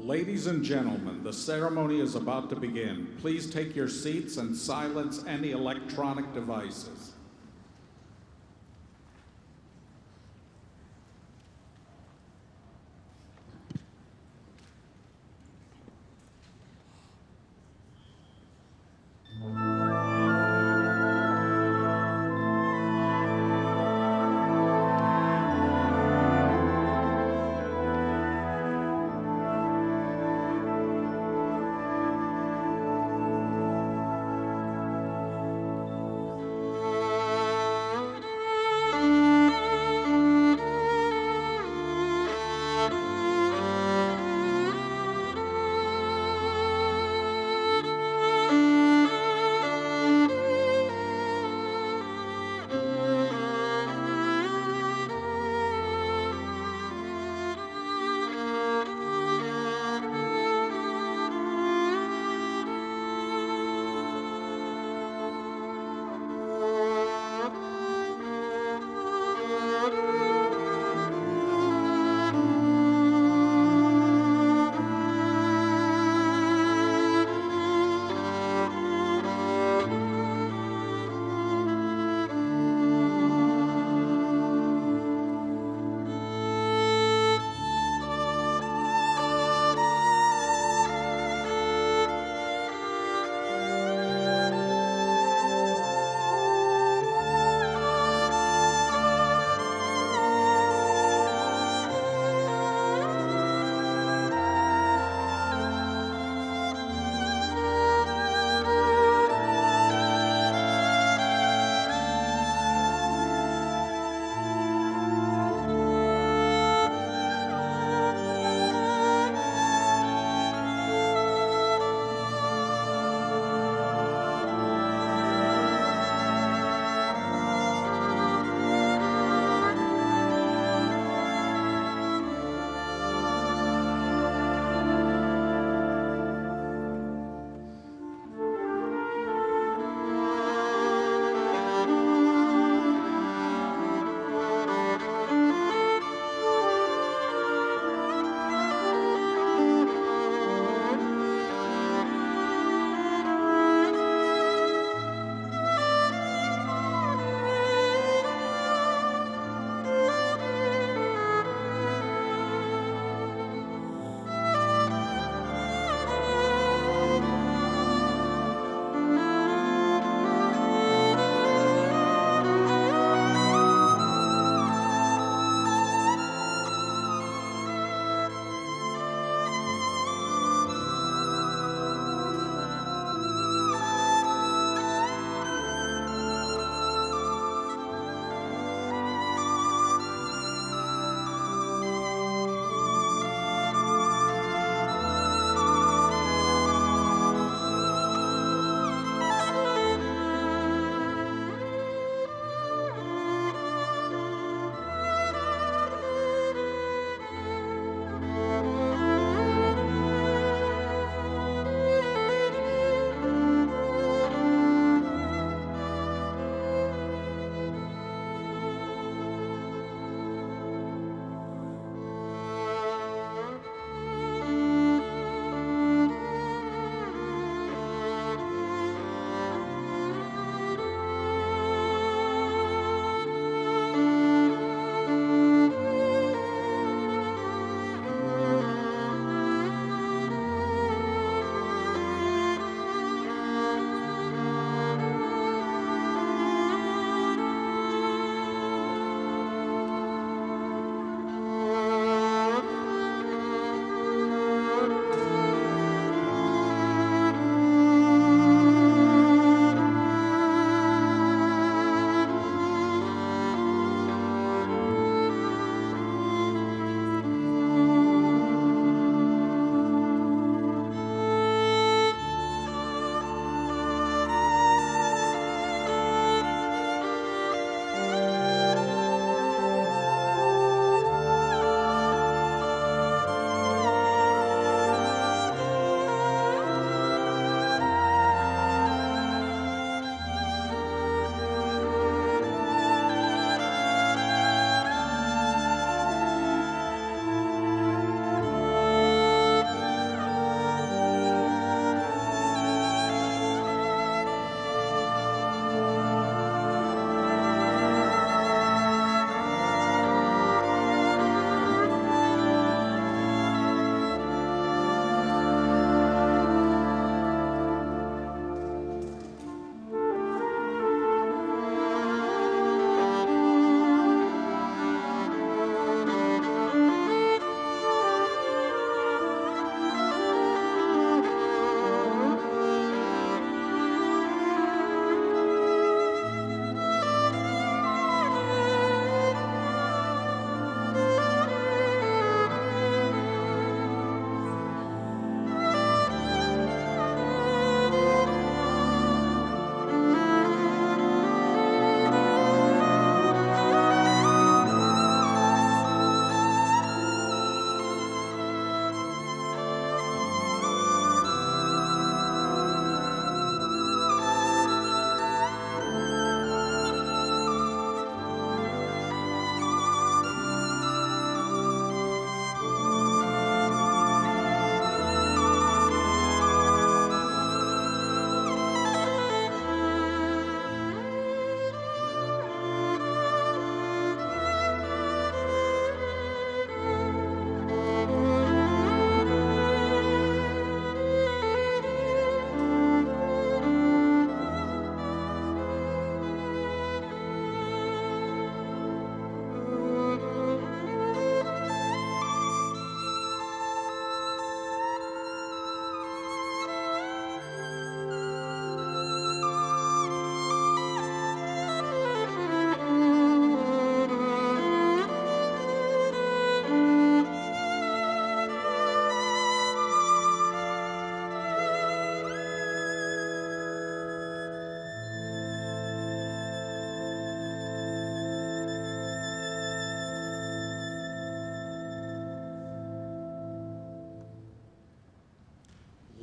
Ladies and gentlemen, the ceremony is about to begin. Please take your seats and silence any electronic devices.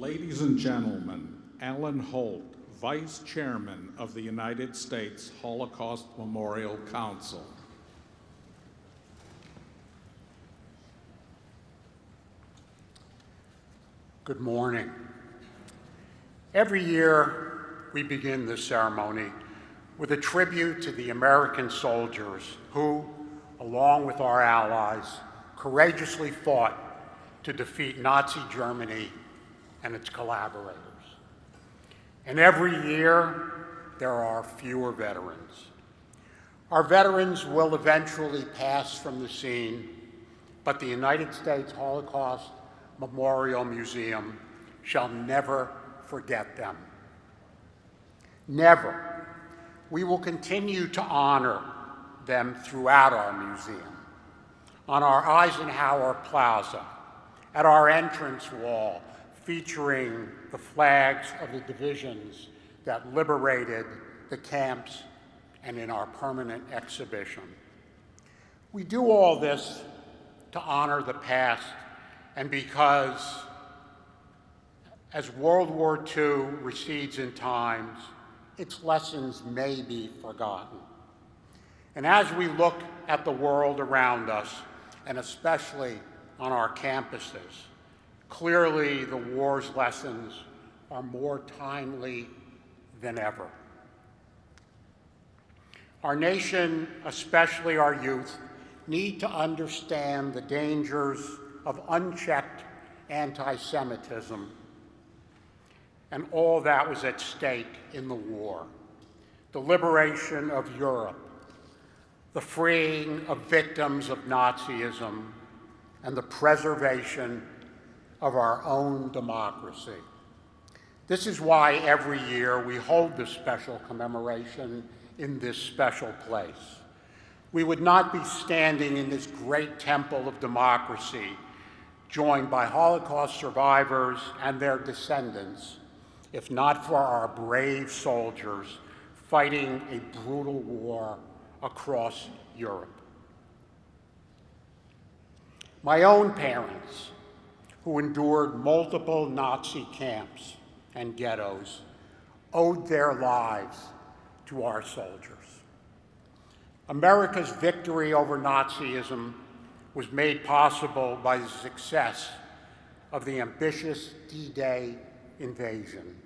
Ladies and gentlemen, Alan Holt, Vice Chairman of the United States Holocaust Memorial Council. Good morning. Every year, we begin this ceremony with a tribute to the American soldiers who, along with our allies, courageously fought to defeat Nazi Germany and its collaborators. And every year, there are fewer veterans. Our veterans will eventually pass from the scene, but the United States Holocaust Memorial Museum shall never forget them. Never. We will continue to honor them throughout our museum, on our Eisenhower Plaza, at our entrance wall, featuring the flags of the divisions that liberated the camps, and in our permanent exhibition. We do all this to honor the past, and because as World War II recedes in times, its lessons may be forgotten. And as we look at the world around us, and especially on our campuses, clearly the war's lessons are more timely than ever. Our nation, especially our youth, need to understand the dangers of unchecked anti-Semitism and all that was at stake in the war. The liberation of Europe, the freeing of victims of Nazism, and the preservation of our own democracy. This is why every year we hold this special commemoration in this special place. We would not be standing in this great temple of democracy, joined by Holocaust survivors and their descendants, if not for our brave soldiers fighting a brutal war across Europe. My own parents, who endured multiple Nazi camps and ghettos, owed their lives to our soldiers. America's victory over Nazism was made possible by the success of the ambitious D-Day invasion,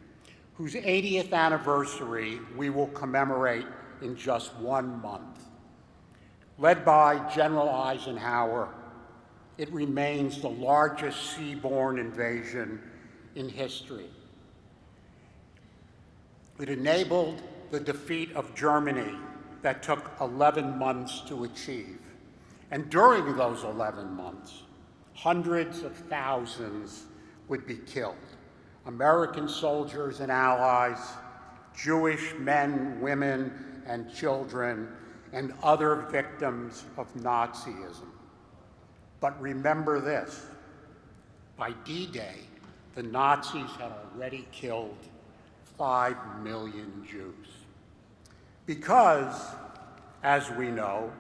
whose 80th anniversary we will commemorate in just 1 month. Led by General Eisenhower, it remains the largest seaborne invasion in history. It enabled the defeat of Germany that took 11 months to achieve. And during those 11 months, hundreds of thousands would be killed. American soldiers and allies, Jewish men, women, and children, and other victims of Nazism. But remember this, by D-Day, the Nazis had already killed 5 million Jews. Because, as we know,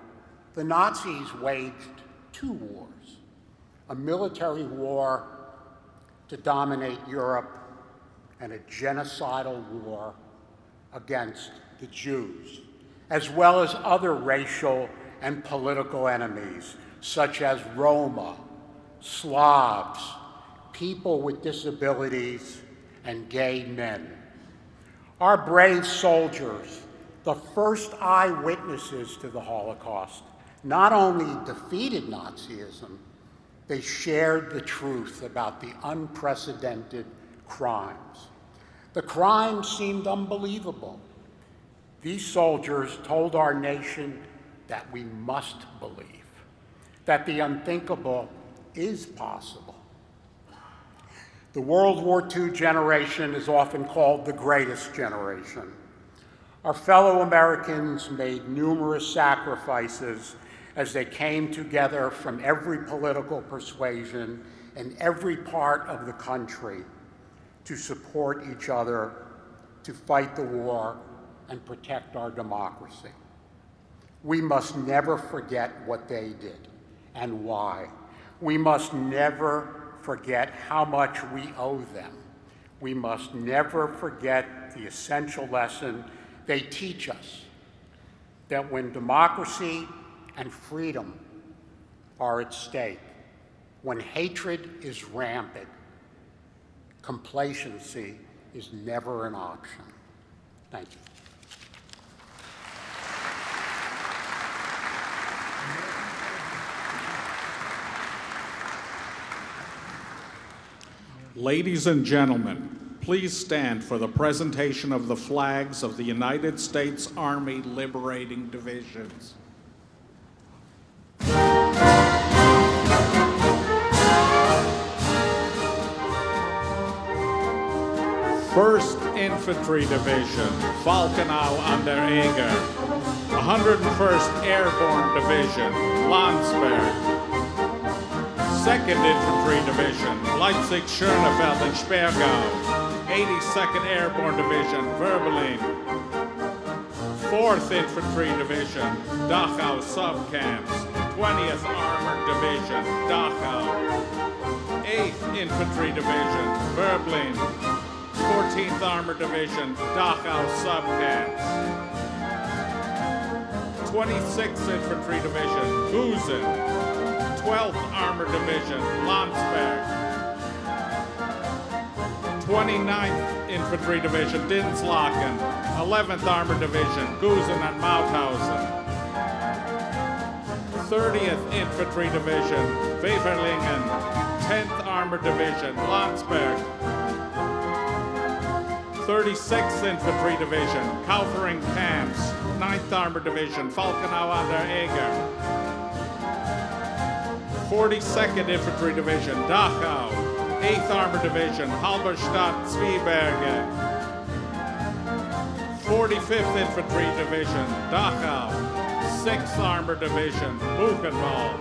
the Nazis waged 2 wars, a military war to dominate Europe and a genocidal war against the Jews, as well as other racial and political enemies, such as Roma, Slavs, people with disabilities, and gay men. Our brave soldiers, the first eyewitnesses to the Holocaust, not only defeated Nazism, they shared the truth about the unprecedented crimes. The crimes seemed unbelievable. These soldiers told our nation that we must believe, that the unthinkable is possible. The World War II generation is often called the greatest generation. Our fellow Americans made numerous sacrifices as they came together from every political persuasion and every part of the country to support each other, to fight the war, and protect our democracy. We must never forget what they did and why. We must never forget how much we owe them, we must never forget the essential lesson they teach us, that when democracy and freedom are at stake, when hatred is rampant, complacency is never an option. Thank you. Ladies and gentlemen, please stand for the presentation of the flags of the United States Army Liberating Divisions. First Infantry Division, Falkenau an der Eger. 101st Airborne Division, Landsberg. 2nd Infantry Division, Leipzig-Schönefeld and Sperrgau. 82nd Airborne Division, Verbelin. 4th Infantry Division, Dachau Subcamps. 20th Armored Division, Dachau. 8th Infantry Division, Verblin. 14th Armored Division, Dachau Subcamps. 26th Infantry Division, Gusen. 12th Armored Division, Landsberg. 29th Infantry Division, Dinslaken. 11th Armored Division, Gusen and Mauthausen. 30th Infantry Division, Weverlingen. 10th Armored Division, Landsberg. 36th Infantry Division, Kaufering Camps. 9th Armored Division, Falkenau an der Eger. 42nd Infantry Division, Dachau. 8th Armored Division, Halberstadt-Zwieberge. 45th Infantry Division, Dachau. 6th Armored Division, Buchenwald.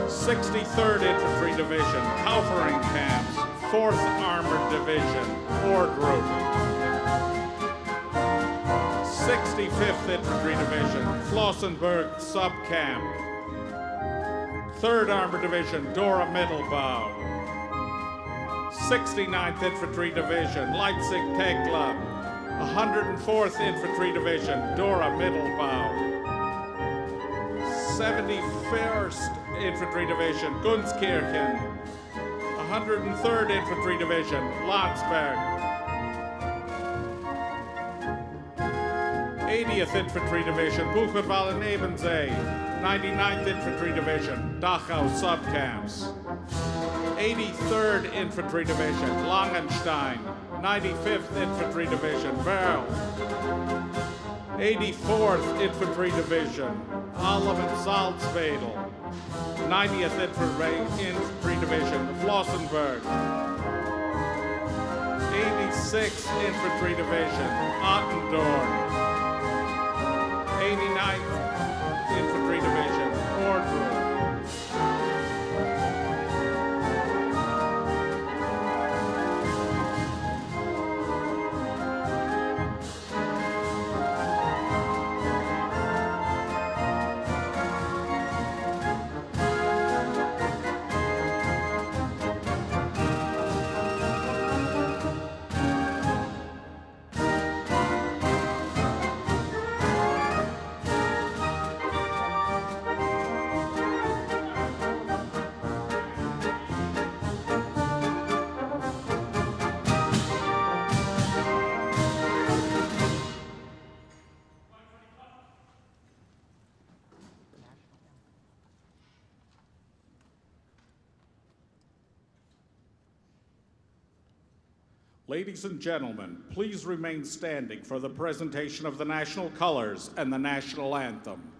63rd Infantry Division, Kaufering Camps. 4th Armored Division, Ordrup. 65th Infantry Division, Flossenburg Subcamp. 3rd Armored Division, Dora Mittelbau. 69th Infantry Division, Leipzig-Tekla. 104th Infantry Division, Dora Mittelbau. 71st Infantry Division, Gunskirchen. 103rd Infantry Division, Landsberg. 80th Infantry Division, Buchenwald and Ebensee. 99th Infantry Division, Dachau Subcamps. 83rd Infantry Division, Langenstein. 95th Infantry Division, Werl. 84th Infantry Division, Allem and Salzwedel. 90th Infantry Division, Flossenburg. 86th Infantry Division, Attendorn. 89th Infantry Division, Ordrup. Ladies and gentlemen, please remain standing for the presentation of the national colors and the national anthem.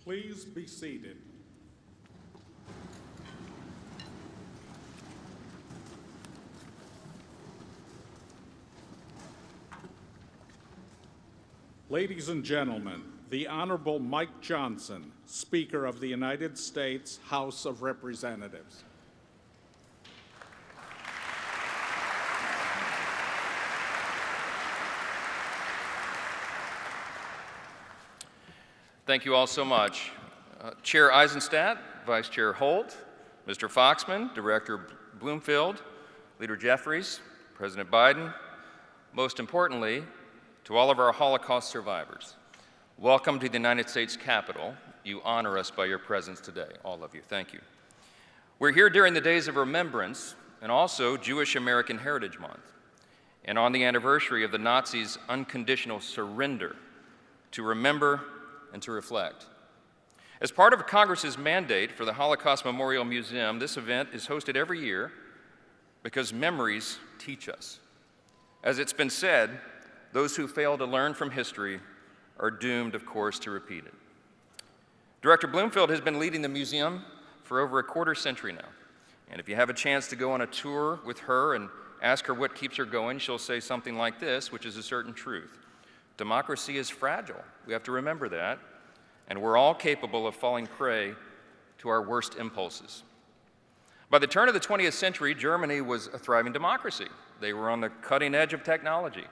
Please be seated. Ladies and gentlemen, the Honorable Mike Johnson, Speaker of the United States House of Representatives. Thank you all so much. Chair Eizenstat, Vice Chair Holt, Mr. Foxman, Director Bloomfield, Leader Jeffries, President Biden, most importantly, to all of our Holocaust survivors, welcome to the United States Capitol. You honor us by your presence today, all of you. Thank you. We're here during the Days of Remembrance and also Jewish American Heritage Month, and on the anniversary of the Nazis' unconditional surrender to remember and to reflect. As part of Congress's mandate for the Holocaust Memorial Museum, this event is hosted every year because memories teach us. As it's been said, those who fail to learn from history are doomed, of course, to repeat it. Director Bloomfield has been leading the museum for over a quarter century now. And if you have a chance to go on a tour with her and ask her what keeps her going, she'll say something like this, which is a certain truth. Democracy is fragile. We have to remember that. And we're all capable of falling prey to our worst impulses. By the turn of the 20th century, Germany was a thriving democracy. They were on the cutting edge of technology.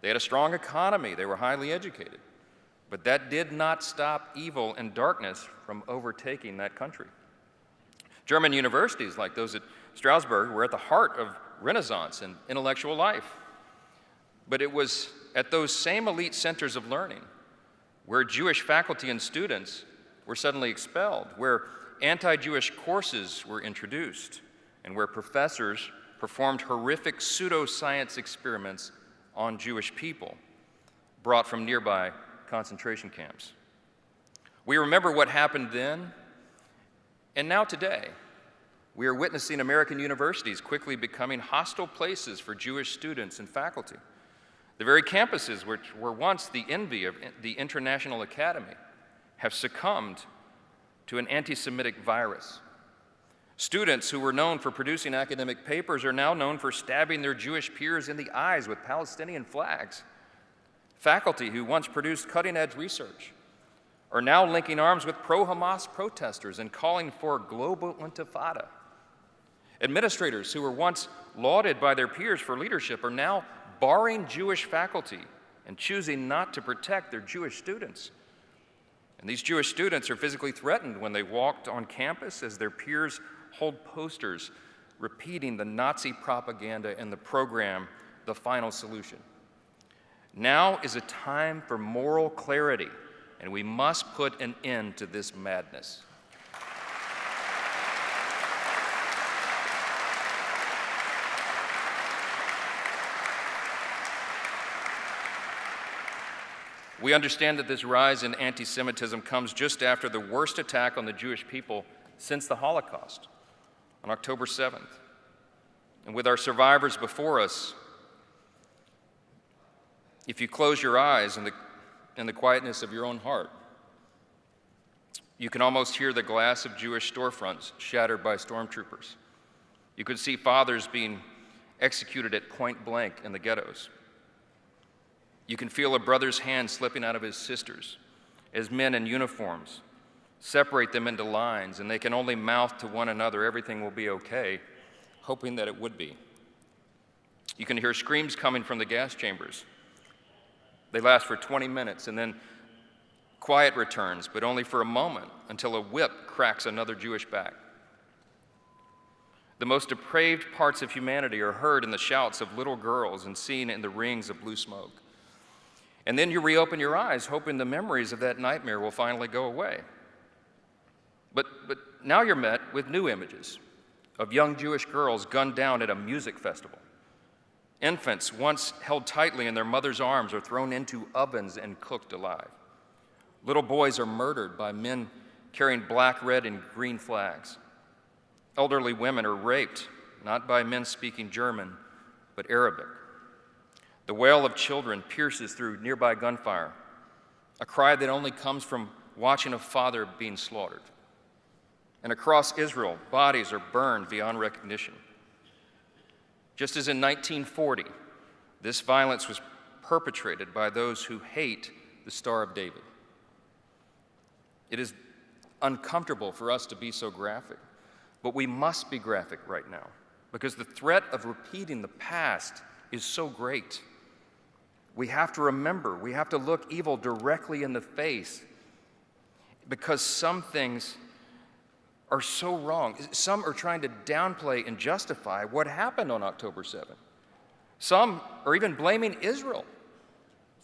They had a strong economy. They were highly educated. But that did not stop evil and darkness from overtaking that country. German universities, like those at Strasbourg, were at the heart of Renaissance and intellectual life. But it was at those same elite centers of learning where Jewish faculty and students were suddenly expelled, where anti-Jewish courses were introduced, and where professors performed horrific pseudoscience experiments on Jewish people brought from nearby concentration camps. We remember what happened then, and now today, we are witnessing American universities quickly becoming hostile places for Jewish students and faculty. The very campuses which were once the envy of the International Academy have succumbed to an anti-Semitic virus. Students who were known for producing academic papers are now known for stabbing their Jewish peers in the eyes with Palestinian flags. Faculty who once produced cutting-edge research are now linking arms with pro-Hamas protesters and calling for a global intifada. Administrators who were once lauded by their peers for leadership are now barring Jewish faculty and choosing not to protect their Jewish students. And these Jewish students are physically threatened when they walked on campus as their peers hold posters repeating the Nazi propaganda in the program, The Final Solution. Now is a time for moral clarity, and we must put an end to this madness. We understand that this rise in anti-Semitism comes just after the worst attack on the Jewish people since the Holocaust, on October 7th. And with our survivors before us, if you close your eyes in the quietness of your own heart, you can almost hear the glass of Jewish storefronts shattered by stormtroopers. You could see fathers being executed at point blank in the ghettos. You can feel a brother's hand slipping out of his sister's as men in uniforms separate them into lines, and they can only mouth to one another, "Everything will be okay," hoping that it would be. You can hear screams coming from the gas chambers. They last for 20 minutes, and then quiet returns, but only for a moment, until a whip cracks another Jewish back. The most depraved parts of humanity are heard in the shouts of little girls and seen in the rings of blue smoke. And then you reopen your eyes, hoping the memories of that nightmare will finally go away. But now you're met with new images of young Jewish girls gunned down at a music festival. Infants once held tightly in their mother's arms are thrown into ovens and cooked alive. Little boys are murdered by men carrying black, red, and green flags. Elderly women are raped, not by men speaking German, but Arabic. The wail of children pierces through nearby gunfire, a cry that only comes from watching a father being slaughtered. And across Israel, bodies are burned beyond recognition. Just as in 1940, this violence was perpetrated by those who hate the Star of David. It is uncomfortable for us to be so graphic, but we must be graphic right now because the threat of repeating the past is so great. We have to remember, we have to look evil directly in the face because some things are so wrong. Some are trying to downplay and justify what happened on October 7th. Some are even blaming Israel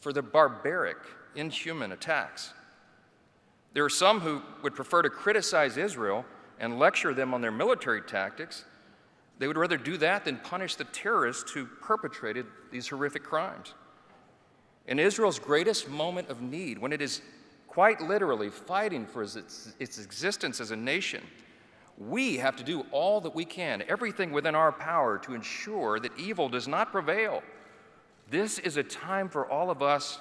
for the barbaric, inhuman attacks. There are some who would prefer to criticize Israel and lecture them on their military tactics. They would rather do that than punish the terrorists who perpetrated these horrific crimes. In Israel's greatest moment of need, when it is quite literally fighting for its existence as a nation, we have to do all that we can, everything within our power, to ensure that evil does not prevail. This is a time for all of us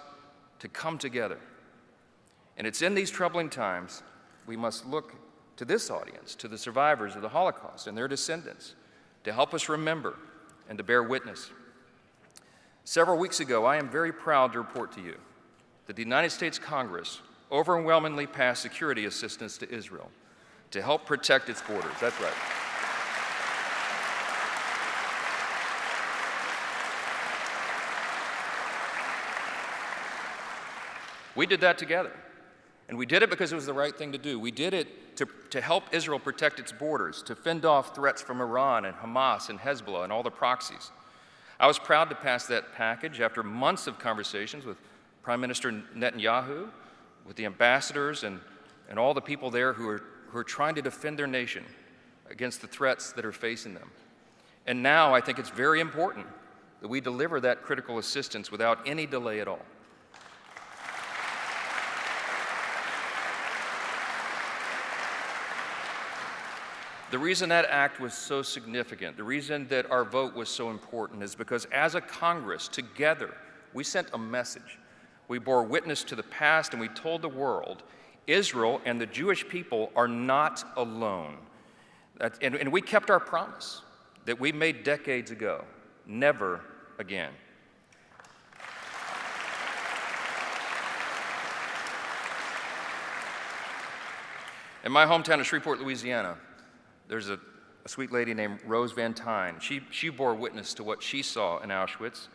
to come together. And it's in these troubling times we must look to this audience, to the survivors of the Holocaust and their descendants, to help us remember and to bear witness. Several weeks ago, I am very proud to report to you that the United States Congress overwhelmingly passed security assistance to Israel to help protect its borders. That's right. We did that together, and we did it because it was the right thing to do. We did it to help Israel protect its borders, to fend off threats from Iran and Hamas and Hezbollah and all the proxies. I was proud to pass that package after months of conversations with Prime Minister Netanyahu, with the ambassadors and all the people there who are trying to defend their nation against the threats that are facing them. And now I think it's very important that we deliver that critical assistance without any delay at all. The reason that act was so significant, the reason that our vote was so important is because as a Congress, together, we sent a message. We bore witness to the past and we told the world, Israel and the Jewish people are not alone. And we kept our promise that we made decades ago, never again. In my hometown of Shreveport, Louisiana, there's a sweet lady named Rose Van Tyne. She bore witness to what she saw in Auschwitz,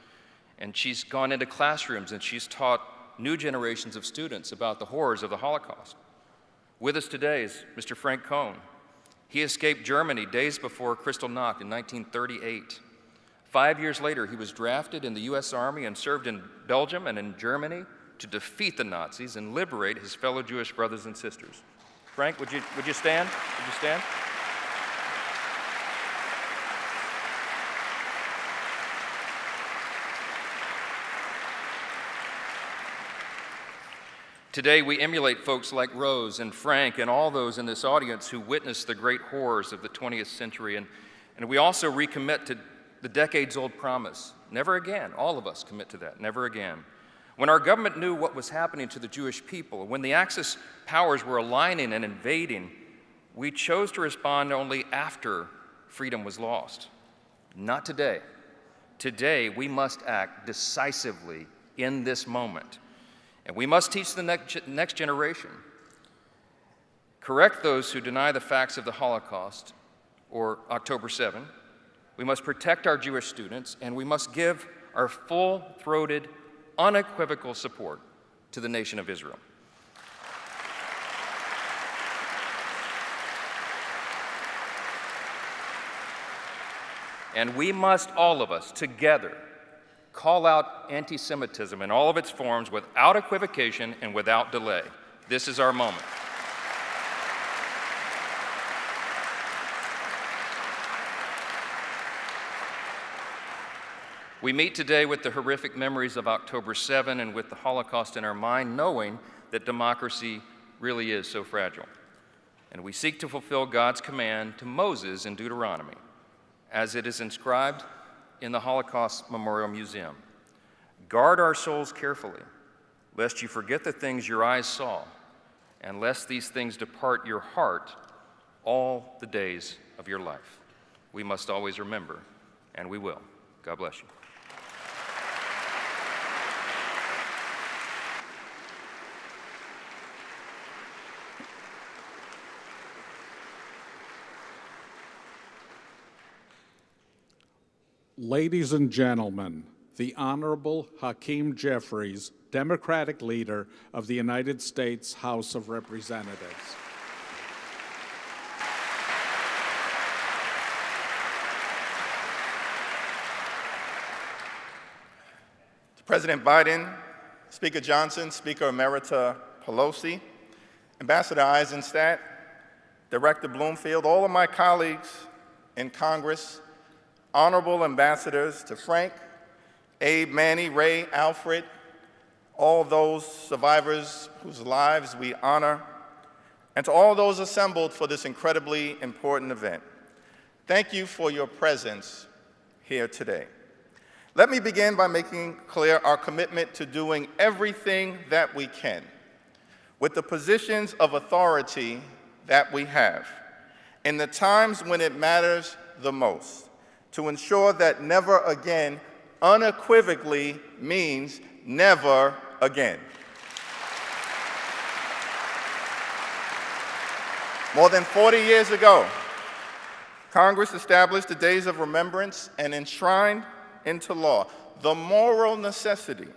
and she's gone into classrooms and she's taught new generations of students about the horrors of the Holocaust. With us today is Mr. Frank Cohn. He escaped Germany days before Kristallnacht in 1938. 5 years later, he was drafted in the U.S. Army and served in Belgium and in Germany to defeat the Nazis and liberate his fellow Jewish brothers and sisters. Frank, would you stand? Would you stand? Today, we emulate folks like Rose and Frank and all those in this audience who witnessed the great horrors of the 20th century. And we also recommit to the decades-old promise, never again. All of us commit to that, never again. When our government knew what was happening to the Jewish people, when the Axis powers were aligning and invading, we chose to respond only after freedom was lost. Not today. Today, we must act decisively in this moment. And we must teach the next generation. Correct those who deny the facts of the Holocaust or October 7. We must protect our Jewish students, and we must give our full-throated, unequivocal support to the nation of Israel. And we must, all of us, together, call out anti-Semitism in all of its forms without equivocation and without delay. This is our moment. We meet today with the horrific memories of October 7 and with the Holocaust in our mind, knowing that democracy really is so fragile. And we seek to fulfill God's command to Moses in Deuteronomy, as it is inscribed in the Holocaust Memorial Museum. Guard our souls carefully, lest you forget the things your eyes saw, and lest these things depart your heart all the days of your life. We must always remember, and we will. God bless you. Ladies and gentlemen, the Honorable Hakeem Jeffries, Democratic Leader of the United States House of Representatives. President Biden, Speaker Johnson, Speaker Emerita Pelosi, Ambassador Eizenstat, Director Bloomfield, all of my colleagues in Congress, honorable ambassadors to Frank, Abe, Manny, Ray, Alfred, all those survivors whose lives we honor, and to all those assembled for this incredibly important event. Thank you for your presence here today. Let me begin by making clear our commitment to doing everything that we can with the positions of authority that we have in the times when it matters the most, to ensure that never again unequivocally means never again. More than 40 years ago, Congress established the Days of Remembrance and enshrined into law the moral necessity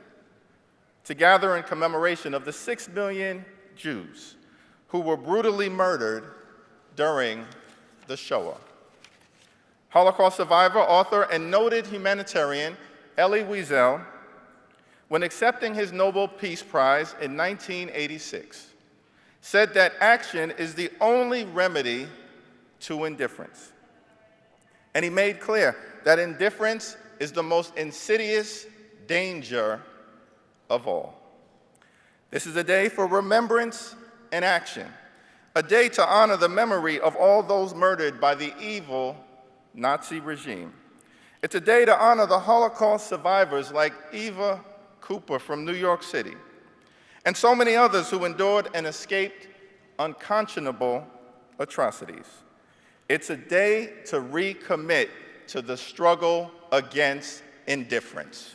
to gather in commemoration of the 6 million Jews who were brutally murdered during the Shoah. Holocaust survivor, author, and noted humanitarian Elie Wiesel, when accepting his Nobel Peace Prize in 1986, said that action is the only remedy to indifference. And he made clear that indifference is the most insidious danger of all. This is a day for remembrance and action, a day to honor the memory of all those murdered by the evil Nazi regime. It's a day to honor the Holocaust survivors like Eva Cooper from New York City, and so many others who endured and escaped unconscionable atrocities. It's a day to recommit to the struggle against indifference.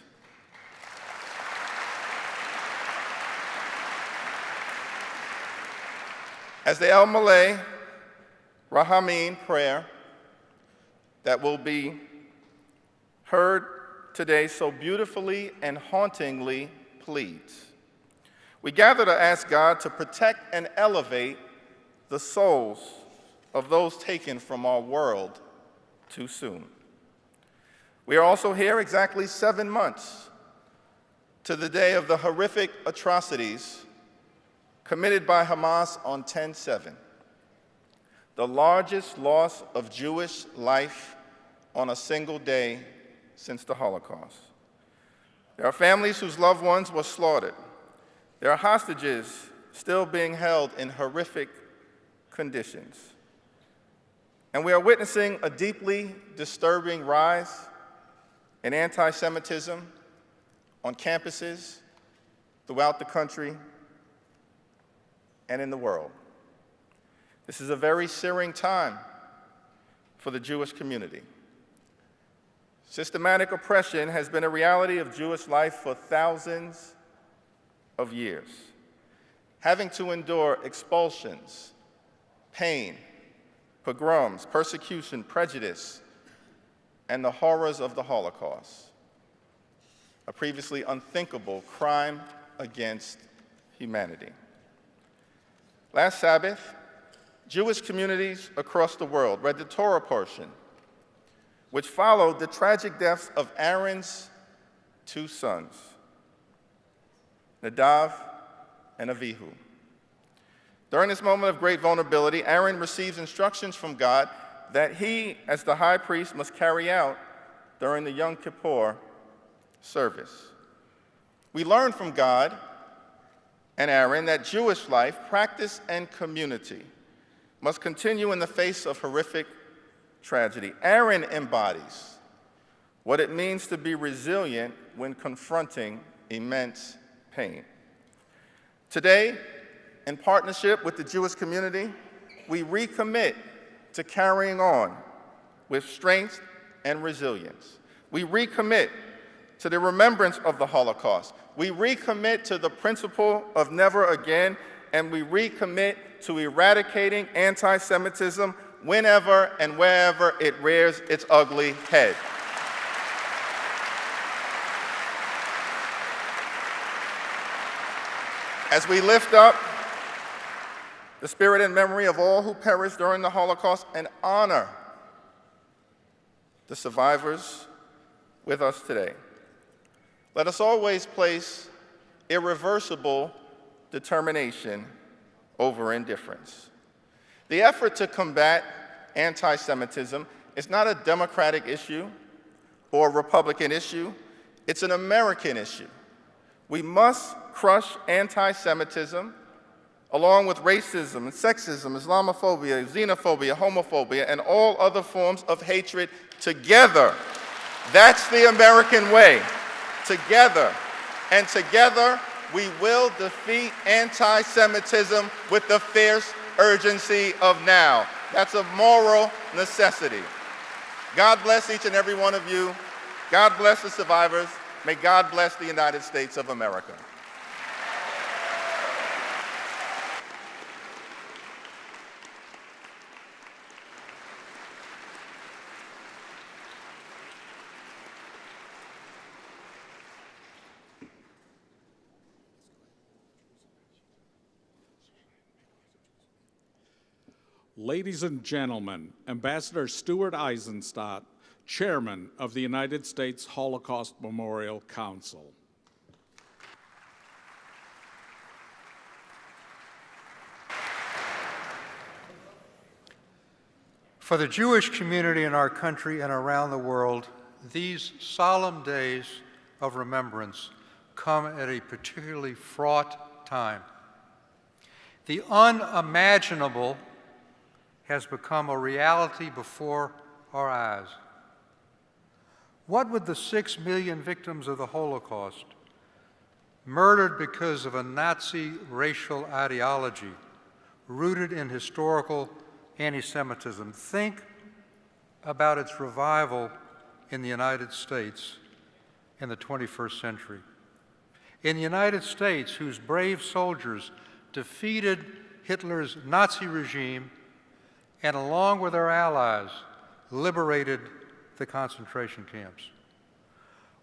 As the El Malay Rahameen prayer that will be heard today so beautifully and hauntingly pleads, we gather to ask God to protect and elevate the souls of those taken from our world too soon. We are also here exactly 7 months to the day of the horrific atrocities committed by Hamas on 10/7, the largest loss of Jewish life on a single day since the Holocaust. There are families whose loved ones were slaughtered. There are hostages still being held in horrific conditions. And we are witnessing a deeply disturbing rise in anti-Semitism on campuses throughout the country and in the world. This is a very searing time for the Jewish community. Systematic oppression has been a reality of Jewish life for thousands of years, having to endure expulsions, pain, pogroms, persecution, prejudice, and the horrors of the Holocaust, a previously unthinkable crime against humanity. Last Sabbath, Jewish communities across the world read the Torah portion, which followed the tragic deaths of Aaron's 2 sons, Nadav and Avihu. During this moment of great vulnerability, Aaron receives instructions from God that he, as the high priest, must carry out during the Yom Kippur service. We learn from God and Aaron that Jewish life, practice, and community must continue in the face of horrific tragedy. Aaron embodies what it means to be resilient when confronting immense pain. Today, in partnership with the Jewish community, we recommit to carrying on with strength and resilience. We recommit to the remembrance of the Holocaust. We recommit to the principle of never again, and we recommit to eradicating anti-Semitism whenever and wherever it rears its ugly head. As we lift up the spirit and memory of all who perished during the Holocaust and honor the survivors with us today, let us always place irreversible determination over indifference. The effort to combat anti-Semitism is not a Democratic issue or a Republican issue. It's an American issue. We must crush anti-Semitism along with racism and sexism, Islamophobia, xenophobia, homophobia, and all other forms of hatred together. That's the American way. Together. And together, we will defeat anti-Semitism with the fierce urgency of now. That's a moral necessity. God bless each and every one of you. God bless the survivors. May God bless the United States of America. Ladies and gentlemen, Ambassador Stuart Eizenstat, Chairman of the United States Holocaust Memorial Council. For the Jewish community in our country and around the world, these solemn days of remembrance come at a particularly fraught time. The unimaginable has become a reality before our eyes. What would the 6 million victims of the Holocaust, murdered because of a Nazi racial ideology rooted in historical anti-Semitism, think about its revival in the United States in the 21st century? In the United States, whose brave soldiers defeated Hitler's Nazi regime and, along with our allies, liberated the concentration camps.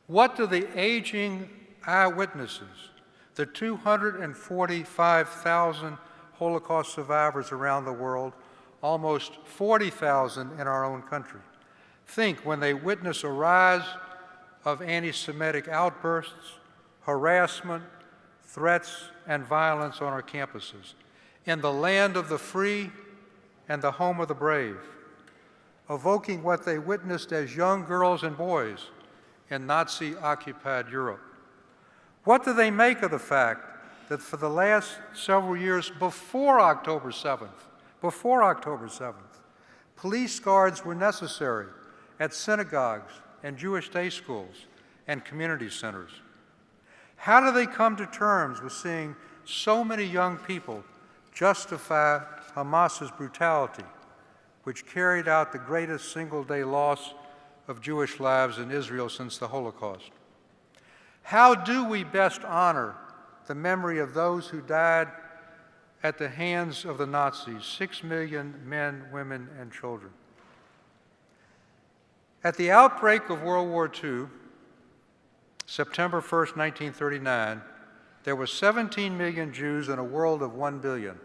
What do the aging eyewitnesses, the 245,000 Holocaust survivors around the world, almost 40,000 in our own country, think when they witness a rise of anti-Semitic outbursts, harassment, threats, and violence on our campuses, in the land of the free and the home of the brave, evoking what they witnessed as young girls and boys in Nazi-occupied Europe? What do they make of the fact that for the last several years before October 7th, police guards were necessary at synagogues and Jewish day schools and community centers? How do they come to terms with seeing so many young people justify Hamas's brutality, which carried out the greatest single-day loss of Jewish lives in Israel since the Holocaust? How do we best honor the memory of those who died at the hands of the Nazis, 6 million men, women, and children? At the outbreak of World War II, September 1st, 1939, there were 17 million Jews in a world of 1 billion.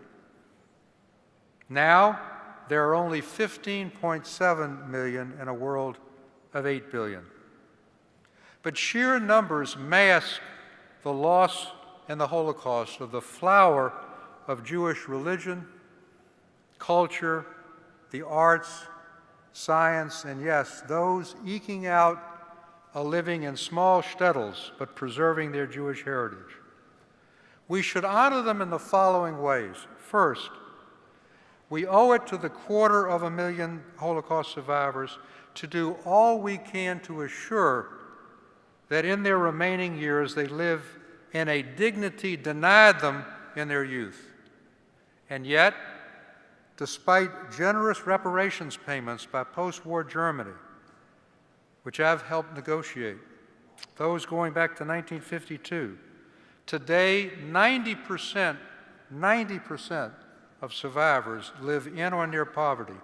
Now, there are only 15.7 million in a world of 8 billion. But sheer numbers mask the loss and the Holocaust of the flower of Jewish religion, culture, the arts, science, and yes, those eking out a living in small shtetls but preserving their Jewish heritage. We should honor them in the following ways. First, we owe it to the 250,000 Holocaust survivors to do all we can to assure that in their remaining years they live in a dignity denied them in their youth. And yet, despite generous reparations payments by post-war Germany, which I've helped negotiate, those going back to 1952, today 90% of survivors live in or near poverty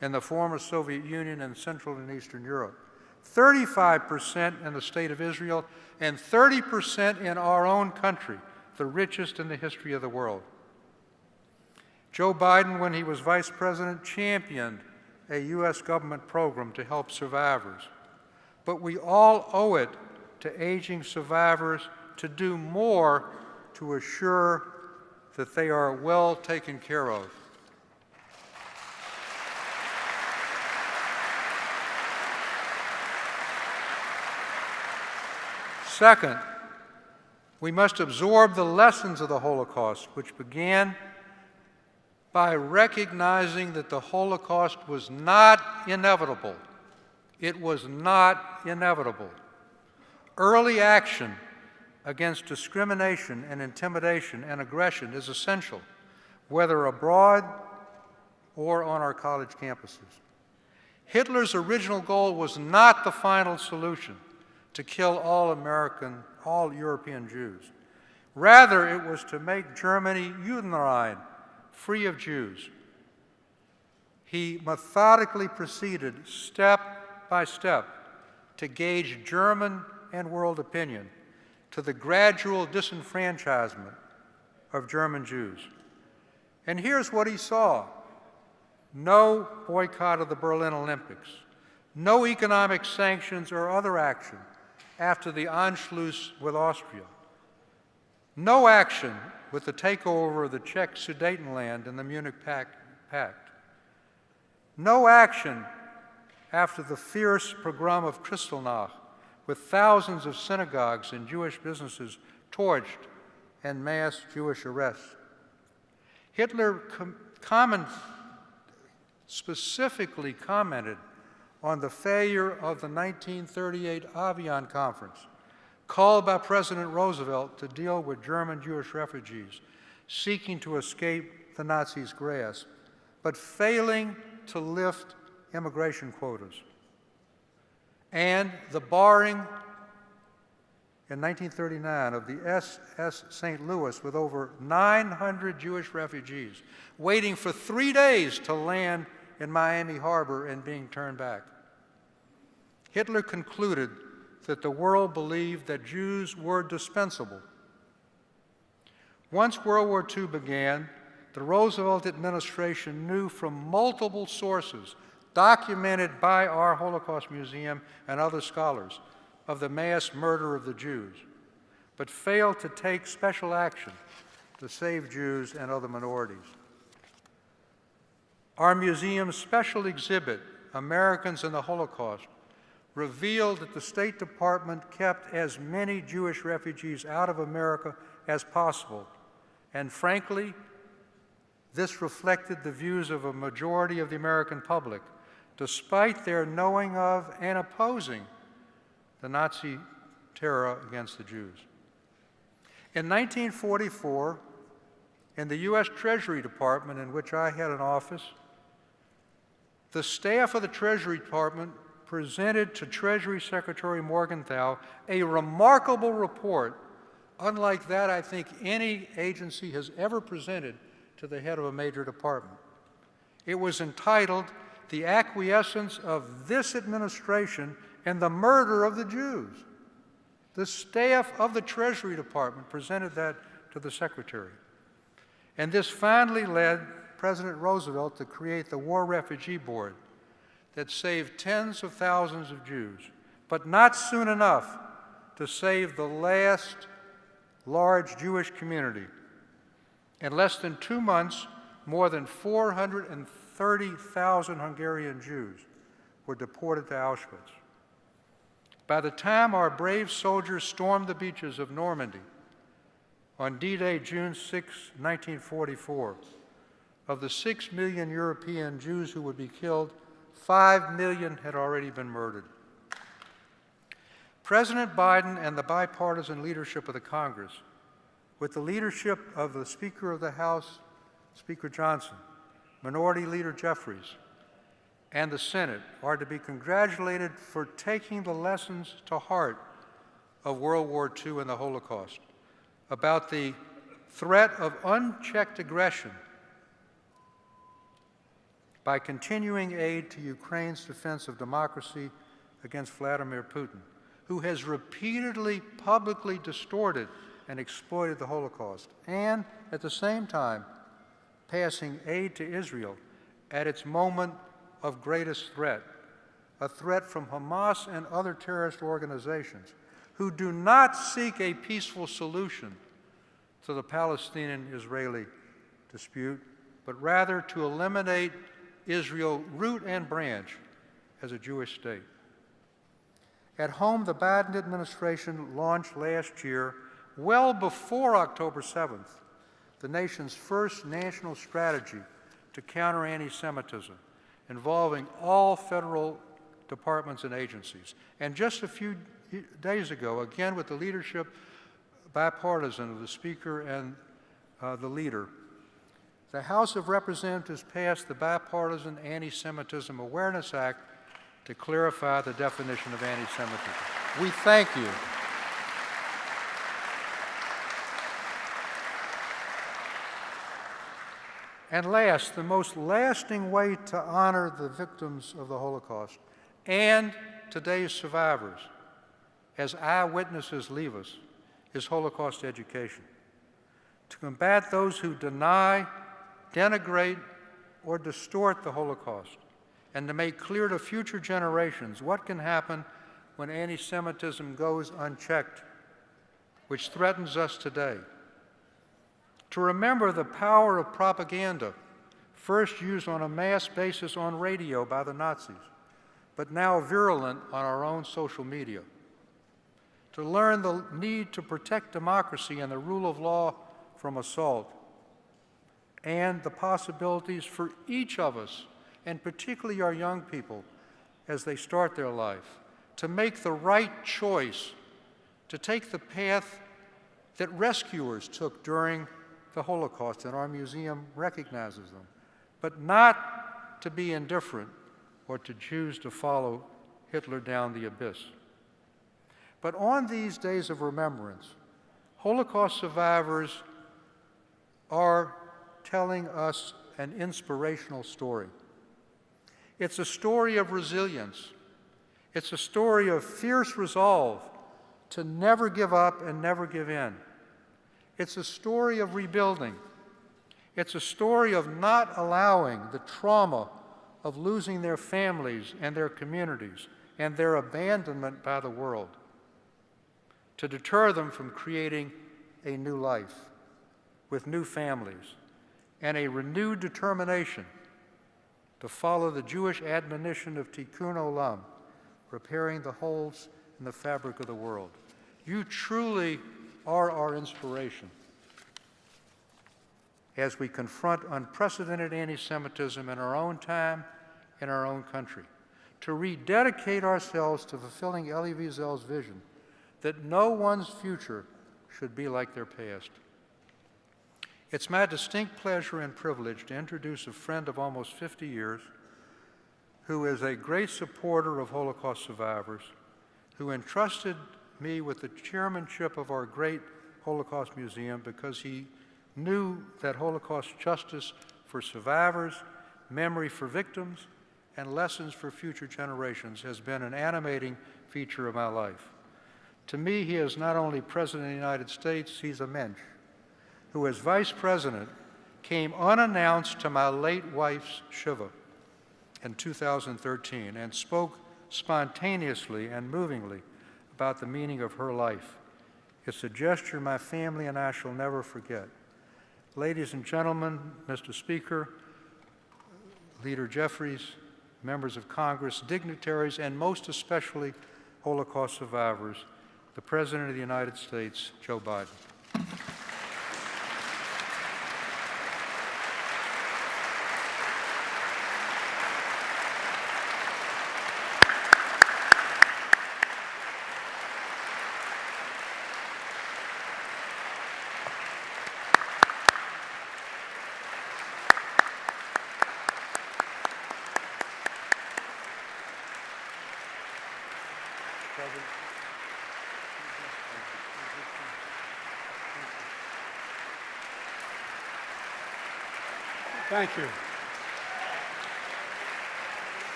in the former Soviet Union and Central and Eastern Europe, 35% in the State of Israel, and 30% in our own country, the richest in the history of the world. Joe Biden, when he was vice president, championed a U.S. government program to help survivors. But we all owe it to aging survivors to do more to assure that they are well taken care of. Second, we must absorb the lessons of the Holocaust, which began by recognizing that the Holocaust was not inevitable. It was not inevitable. Early action against discrimination and intimidation and aggression is essential, whether abroad or on our college campuses. Hitler's original goal was not the final solution, to kill all European Jews. Rather, it was to make Germany Judenrein, free of Jews. He methodically proceeded step by step to gauge German and world opinion to the gradual disenfranchisement of German Jews. And here's what he saw: no boycott of the Berlin Olympics, no economic sanctions or other action after the Anschluss with Austria, no action with the takeover of the Czech Sudetenland and the Munich Pact, no action after the fierce pogrom of Kristallnacht, with thousands of synagogues and Jewish businesses torched and mass Jewish arrests. Hitler specifically commented on the failure of the 1938 Avian Conference, called by President Roosevelt to deal with German Jewish refugees seeking to escape the Nazis' grasp, but failing to lift immigration quotas, and the barring in 1939 of the SS St. Louis with over 900 Jewish refugees waiting for 3 days to land in Miami Harbor and being turned back. Hitler concluded that the world believed that Jews were dispensable. Once World War II began, the Roosevelt administration knew from multiple sources, documented by our Holocaust Museum and other scholars, of the mass murder of the Jews, but failed to take special action to save Jews and other minorities. Our museum's special exhibit, Americans in the Holocaust, revealed that the State Department kept as many Jewish refugees out of America as possible, and frankly, this reflected the views of a majority of the American public, despite their knowing of and opposing the Nazi terror against the Jews. In 1944, in the U.S. Treasury Department, in which I had an office, the staff of the Treasury Department presented to Treasury Secretary Morgenthau a remarkable report, unlike that I think any agency has ever presented to the head of a major department. It was entitled, "The Acquiescence of This Administration in the Murder of the Jews." The staff of the Treasury Department presented that to the Secretary. And this finally led President Roosevelt to create the War Refugee Board that saved tens of thousands of Jews, but not soon enough to save the last large Jewish community. In less than 2 months, more than 430,000 Hungarian Jews were deported to Auschwitz. By the time our brave soldiers stormed the beaches of Normandy on D-Day, June 6, 1944, of the 6 million European Jews who would be killed, 5 million had already been murdered. President Biden and the bipartisan leadership of the Congress, with the leadership of the Speaker of the House, Speaker Johnson, Minority Leader Jeffries, and the Senate, are to be congratulated for taking the lessons to heart of World War II and the Holocaust about the threat of unchecked aggression by continuing aid to Ukraine's defense of democracy against Vladimir Putin, who has repeatedly publicly distorted and exploited the Holocaust, and at the same time passing aid to Israel at its moment of greatest threat, a threat from Hamas and other terrorist organizations who do not seek a peaceful solution to the Palestinian-Israeli dispute, but rather to eliminate Israel root and branch as a Jewish state. At home, the Biden administration launched last year, well before October 7th, the nation's first national strategy to counter anti-Semitism, involving all federal departments and agencies. And just a few days ago, again with the leadership, bipartisan, of the Speaker and the leader, the House of Representatives passed the Bipartisan Anti-Semitism Awareness Act to clarify the definition of anti-Semitism. We thank you. And last, the most lasting way to honor the victims of the Holocaust and today's survivors as eyewitnesses leave us is Holocaust education. To combat those who deny, denigrate, or distort the Holocaust, and to make clear to future generations what can happen when anti-Semitism goes unchecked, which threatens us today. To remember the power of propaganda, first used on a mass basis on radio by the Nazis, but now virulent on our own social media. To learn the need to protect democracy and the rule of law from assault, and the possibilities for each of us, and particularly our young people, as they start their life, to make the right choice, to take the path that rescuers took during the Holocaust, and our museum recognizes them, but not to be indifferent or to choose to follow Hitler down the abyss. But on these days of remembrance, Holocaust survivors are telling us an inspirational story. It's a story of resilience. It's a story of fierce resolve to never give up and never give in. It's a story of rebuilding. It's a story of not allowing the trauma of losing their families and their communities and their abandonment by the world to deter them from creating a new life with new families and a renewed determination to follow the Jewish admonition of Tikkun Olam, repairing the holes in the fabric of the world. You truly are our inspiration as we confront unprecedented anti-Semitism in our own time, in our own country, to rededicate ourselves to fulfilling Elie Wiesel's vision that no one's future should be like their past. It's my distinct pleasure and privilege to introduce a friend of almost 50 years who is a great supporter of Holocaust survivors, who entrusted me with the chairmanship of our great Holocaust Museum because he knew that Holocaust justice for survivors, memory for victims, and lessons for future generations has been an animating feature of my life. To me, he is not only President of the United States, he's a mensch who, as Vice President, came unannounced to my late wife's Shiva in 2013 and spoke spontaneously and movingly about the meaning of her life. It's a gesture my family and I shall never forget. Ladies and gentlemen, Mr. Speaker, Leader Jeffries, members of Congress, dignitaries, and most especially Holocaust survivors, the President of the United States, Joe Biden. Thank you.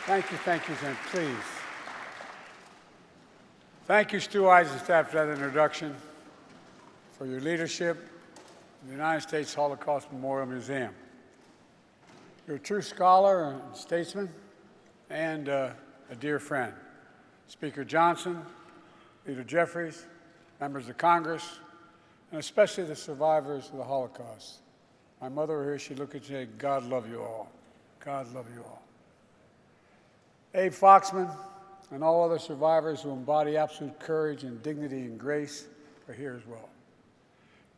Thank you, and please. Thank you, Stu Eizenstat, for that introduction, for your leadership in the United States Holocaust Memorial Museum. You're a true scholar and statesman and a dear friend. Speaker Johnson, Leader Jeffries, members of Congress, and especially the survivors of the Holocaust. My mother were here, she'd look at you and say, God love you all. God love you all. Abe Foxman and all other survivors who embody absolute courage and dignity and grace are here as well.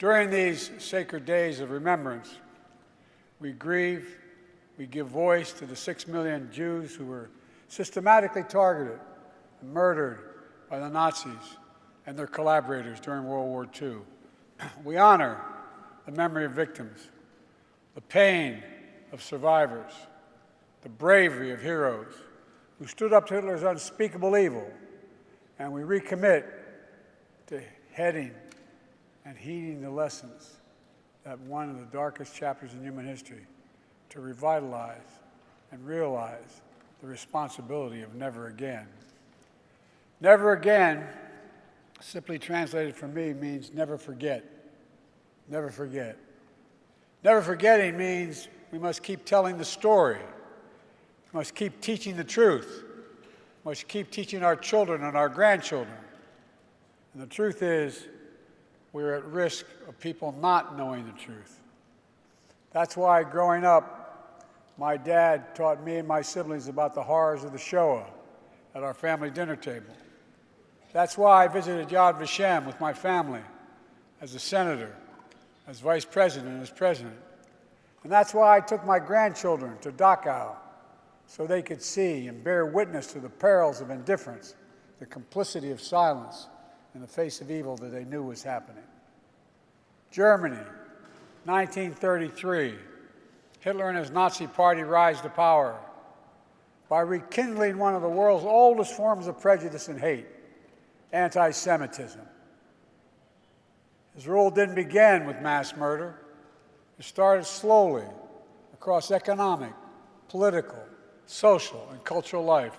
During these sacred days of remembrance, we grieve, we give voice to the 6 million Jews who were systematically targeted and murdered by the Nazis and their collaborators during World War II. We honor the memory of victims, the pain of survivors, the bravery of heroes who stood up to Hitler's unspeakable evil, and we recommit to heading and heeding the lessons that one of the darkest chapters in human history, to revitalize and realize the responsibility of never again. Never again, simply translated for me, means never forget. Never forget. Never forgetting means we must keep telling the story. We must keep teaching the truth. We must keep teaching our children and our grandchildren. And the truth is, we're at risk of people not knowing the truth. That's why growing up, my dad taught me and my siblings about the horrors of the Shoah at our family dinner table. That's why I visited Yad Vashem with my family as a senator, as vice president, and as president. And that's why I took my grandchildren to Dachau so they could see and bear witness to the perils of indifference, the complicity of silence in the face of evil that they knew was happening. Germany, 1933. Hitler and his Nazi party rise to power. by rekindling one of the world's oldest forms of prejudice and hate, anti-Semitism. His rule didn't begin with mass murder. It started slowly across economic, political, social, and cultural life.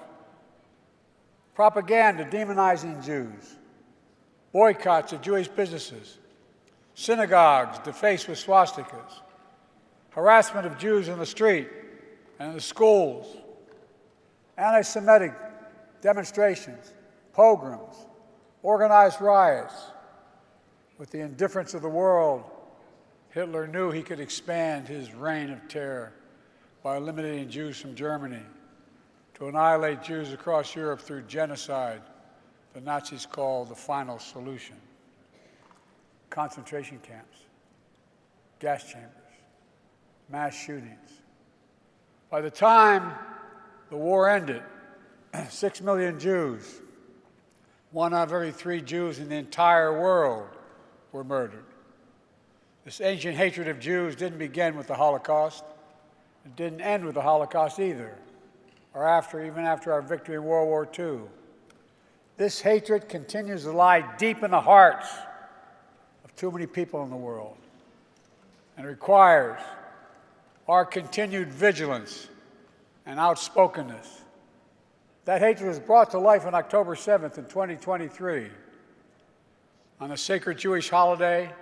Propaganda demonizing Jews, boycotts of Jewish businesses, synagogues defaced with swastikas, harassment of Jews in the street and in the schools, anti-Semitic demonstrations, pogroms, organized riots. With the indifference of the world, Hitler knew he could expand his reign of terror by eliminating Jews from Germany, to annihilate Jews across Europe through genocide, the Nazis called the final solution. Concentration camps, gas chambers, mass shootings. By the time the war ended, 6 million Jews, 1 out of every 3 Jews in the entire world, were murdered. This ancient hatred of Jews didn't begin with the Holocaust. It didn't end with the Holocaust either, or even after our victory in World War II. This hatred continues to lie deep in the hearts of too many people in the world, and requires our continued vigilance and outspokenness. That hatred was brought to life on October 7th in 2023. On the sacred Jewish holiday,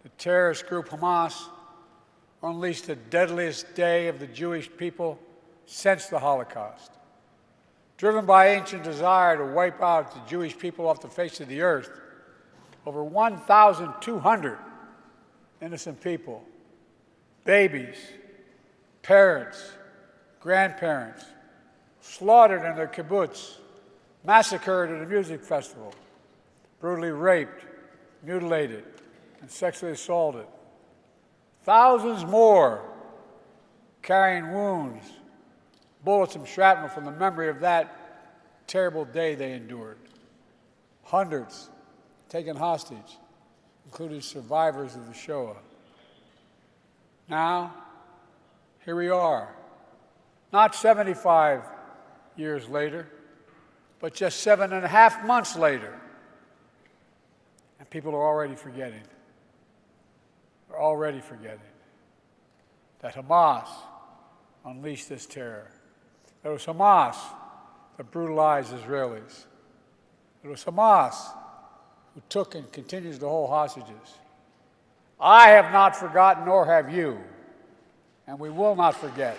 the terrorist group Hamas unleashed the deadliest day of the Jewish people since the Holocaust. Driven by ancient desire to wipe out the Jewish people off the face of the earth, over 1,200 innocent people, babies, parents, grandparents, slaughtered in their kibbutz, massacred at a music festival, brutally raped, mutilated, and sexually assaulted. Thousands more carrying wounds, bullets and shrapnel from the memory of that terrible day they endured. Hundreds taken hostage, including survivors of the Shoah. Now, here we are, not 75 years later, but just 7.5 months later. And people are already forgetting. They're already forgetting that Hamas unleashed this terror. It was Hamas that brutalized Israelis. It was Hamas who took and continues to hold hostages. I have not forgotten, nor have you, and we will not forget.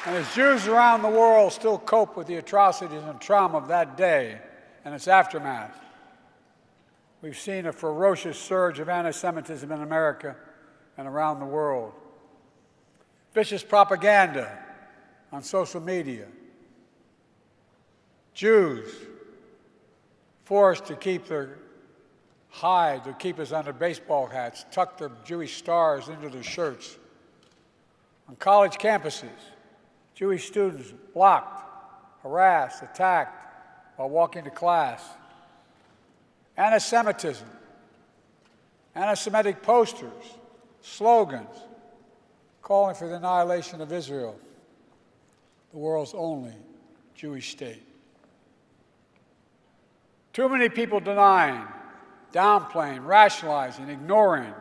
And as Jews around the world still cope with the atrocities and trauma of that day and its aftermath, we've seen a ferocious surge of anti-Semitism in America and around the world. Vicious propaganda on social media. Jews forced to keep their hide, to keep us under baseball hats, tuck their Jewish stars into their shirts. On college campuses, Jewish students blocked, harassed, attacked while walking to class. Anti-Semitism, anti-Semitic posters, slogans calling for the annihilation of Israel, the world's only Jewish state. Too many people denying, downplaying, rationalizing, ignoring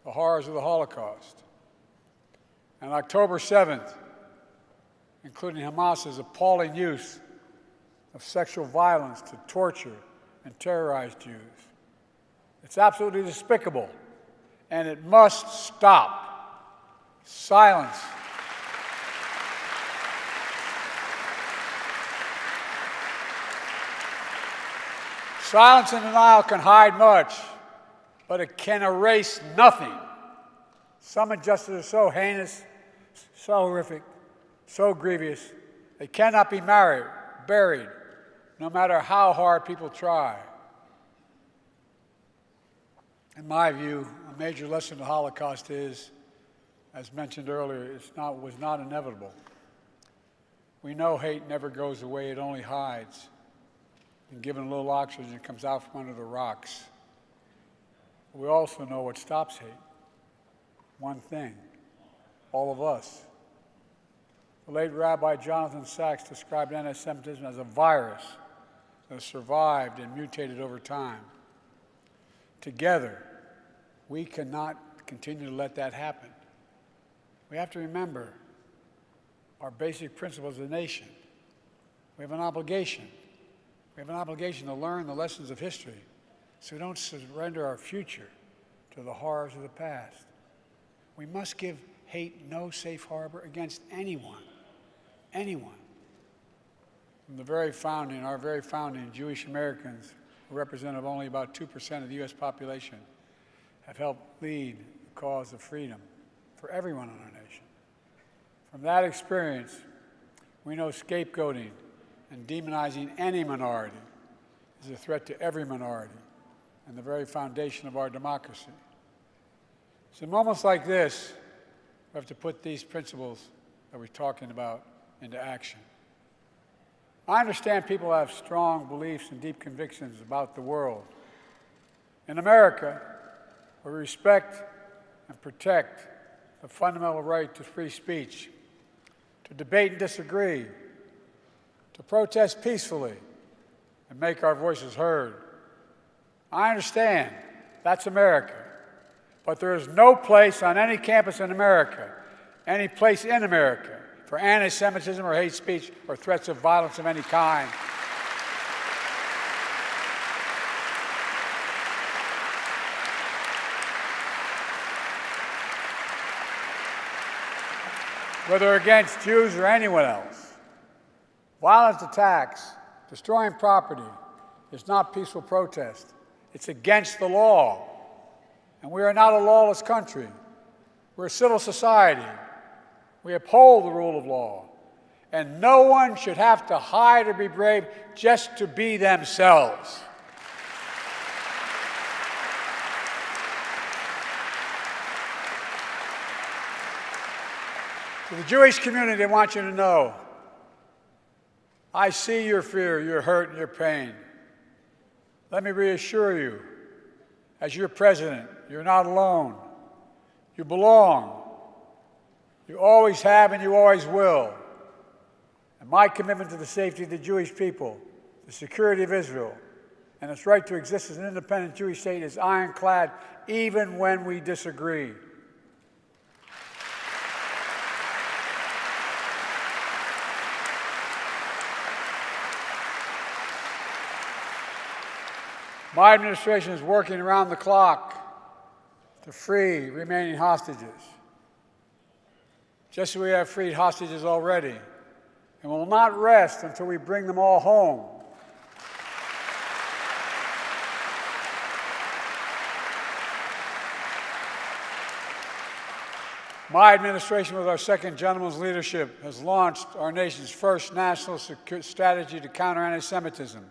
the horrors of the Holocaust. And October 7th, including Hamas's appalling use of sexual violence to torture and terrorize Jews. It's absolutely despicable, and it must stop. Silence. Silence and denial can hide much, but it can erase nothing. Some injustices are so heinous, so horrific, so grievous, they cannot be buried, no matter how hard people try. In my view, a major lesson of the Holocaust is, as mentioned earlier, was not inevitable. We know hate never goes away, it only hides. and given a little oxygen, it comes out from under the rocks. We also know what stops hate. One thing, all of us. The late Rabbi Jonathan Sachs described anti-Semitism as a virus that has survived and mutated over time. Together, we cannot continue to let that happen. We have to remember our basic principles as a nation. We have an obligation. We have an obligation to learn the lessons of history so we don't surrender our future to the horrors of the past. We must give hate no safe harbor against anyone. Anyone. From the very founding, our very founding, Jewish Americans, who represent only about 2% of the U.S. population, have helped lead the cause of freedom for everyone in our nation. From that experience, we know scapegoating and demonizing any minority is a threat to every minority and the very foundation of our democracy. So in moments like this, we have to put these principles that we're talking about into action. I understand people have strong beliefs and deep convictions about the world. In America, we respect and protect the fundamental right to free speech, to debate and disagree, to protest peacefully, and make our voices heard. I understand that's America, but there is no place on any campus in America, any place in America, for anti-Semitism or hate speech or threats of violence of any kind. Whether against Jews or anyone else. Violent attacks, destroying property, is not peaceful protest. It's against the law. And we are not a lawless country. We're a civil society. We uphold the rule of law. And no one should have to hide or be brave just to be themselves. To the Jewish community, I want you to know, I see your fear, your hurt, and your pain. Let me reassure you, as your president, you're not alone. You belong. You always have and you always will. And my commitment to the safety of the Jewish people, the security of Israel, and its right to exist as an independent Jewish state is ironclad, even when we disagree. My administration is working around the clock to free remaining hostages, just as we have freed hostages already, and will not rest until we bring them all home. My administration, with our second gentleman's leadership, has launched our nation's first national strategy to counter anti-Semitism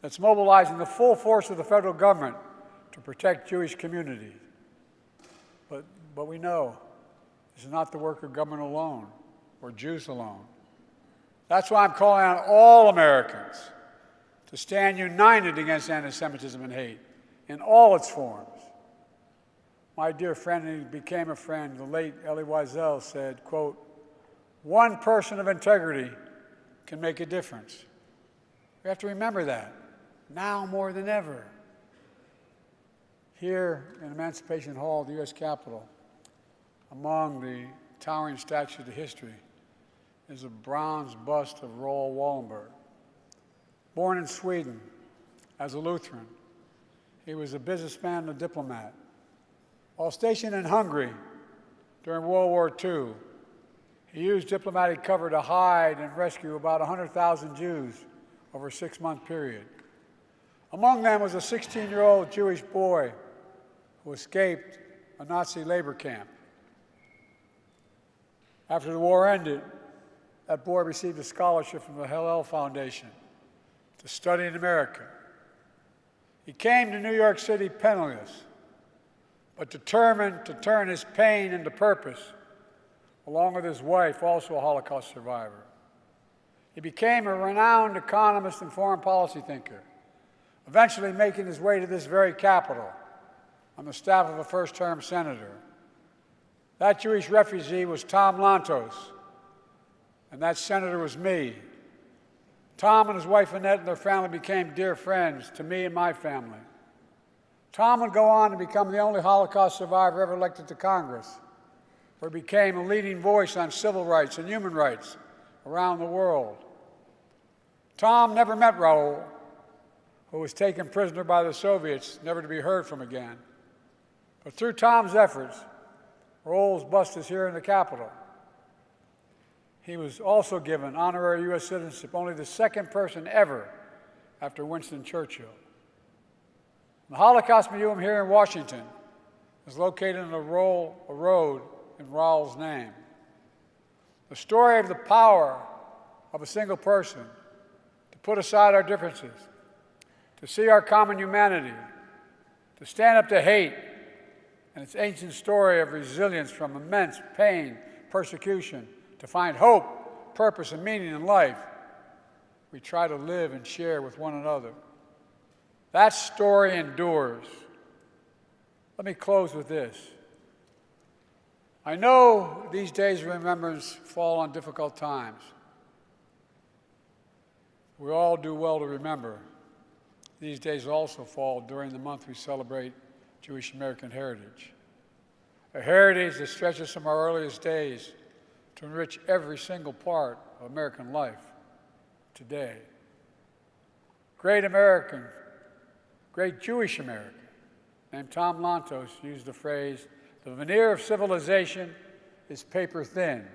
that's mobilizing the full force of the federal government to protect Jewish communities. But we know this is not the work of government alone or Jews alone. That's why I'm calling on all Americans to stand united against anti-Semitism and hate in all its forms. My dear friend, and he became a friend, the late Elie Wiesel said, quote, "One person of integrity can make a difference." We have to remember that, now more than ever. Here in Emancipation Hall, the U.S. Capitol, among the towering statues of history, is a bronze bust of Roald Wallenberg. Born in Sweden as a Lutheran, he was a businessman and a diplomat. While stationed in Hungary during World War II, he used diplomatic cover to hide and rescue about 100,000 Jews over a 6-month period. Among them was a 16-year-old Jewish boy who escaped a Nazi labor camp. After the war ended, that boy received a scholarship from the Hillel Foundation to study in America. He came to New York City penniless, but determined to turn his pain into purpose, along with his wife, also a Holocaust survivor. He became a renowned economist and foreign policy thinker. eventually making his way to this very Capitol on the staff of a first-term senator. That Jewish refugee was Tom Lantos, and that senator was me. Tom and his wife Annette and their family became dear friends to me and my family. Tom would go on to become the only Holocaust survivor ever elected to Congress, where he became a leading voice on civil rights and human rights around the world. Tom never met Raoul, who was taken prisoner by the Soviets, never to be heard from again. But through Tom's efforts, Raoul's bust is here in the Capitol. He was also given honorary U.S. citizenship, only the second person ever after Winston Churchill. The Holocaust Museum here in Washington is located on a road in Raoul's name. The story of the power of a single person to put aside our differences, to see our common humanity, to stand up to hate, and its ancient story of resilience from immense pain, persecution, to find hope, purpose, and meaning in life, we try to live and share with one another. That story endures. Let me close with this. I know these days of remembrance fall on difficult times. We all do well to remember. These days also fall during the month we celebrate Jewish American heritage. A heritage that stretches from our earliest days to enrich every single part of American life today. Great Jewish American, named Tom Lantos, used the phrase, "The veneer of civilization is paper thin.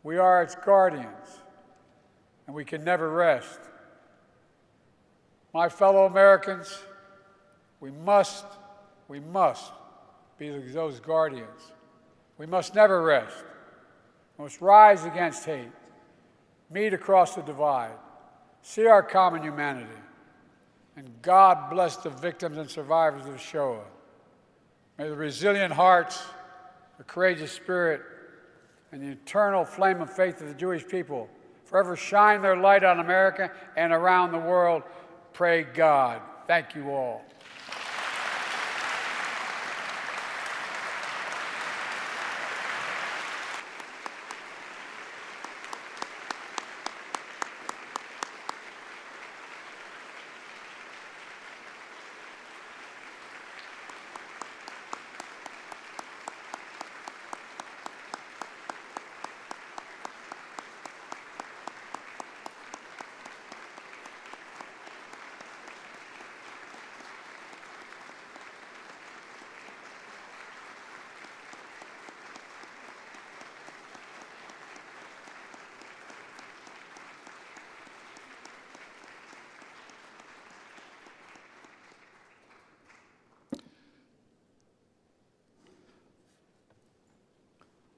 We are its guardians, and we can never rest." My fellow Americans, we must be those guardians. We must never rest. We must rise against hate, meet across the divide, see our common humanity, and God bless the victims and survivors of Shoah. May the resilient hearts, the courageous spirit, and the eternal flame of faith of the Jewish people forever shine their light on America and around the world. Pray God. Thank you all.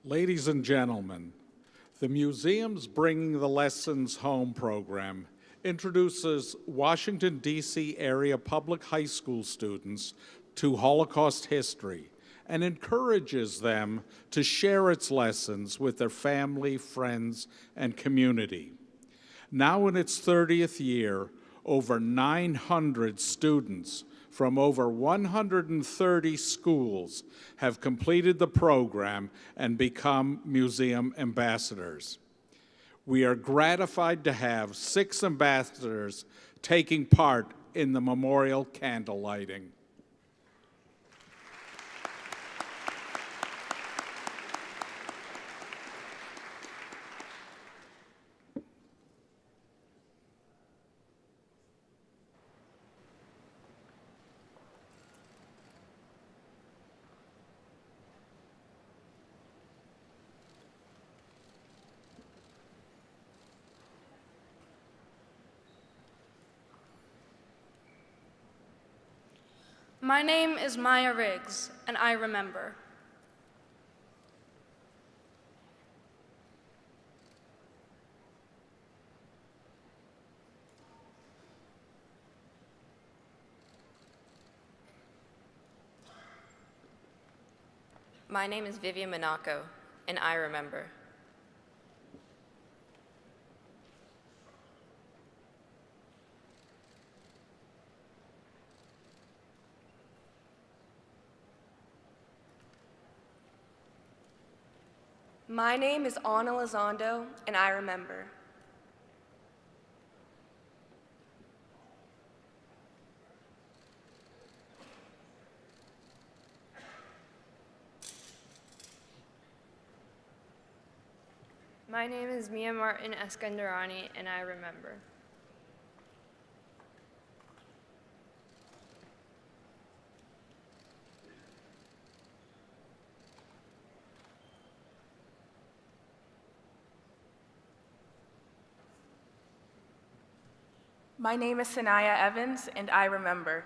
Ladies and gentlemen, the museum's Bringing the Lessons Home program introduces Washington, D.C. area public high school students to Holocaust history and encourages them to share its lessons with their family, friends, and community. Now in its 30th year, over 900 students from over 130 schools have completed the program and become museum ambassadors. We are gratified to have 6 ambassadors taking part in the memorial candle lighting. My name is Maya Riggs, and I remember. My name is Vivian Monaco, and I remember. My name is Ana Elizondo, and I remember. My name is Mia Martin Eskandarani, and I remember. My name is Sanaya Evans, and I remember.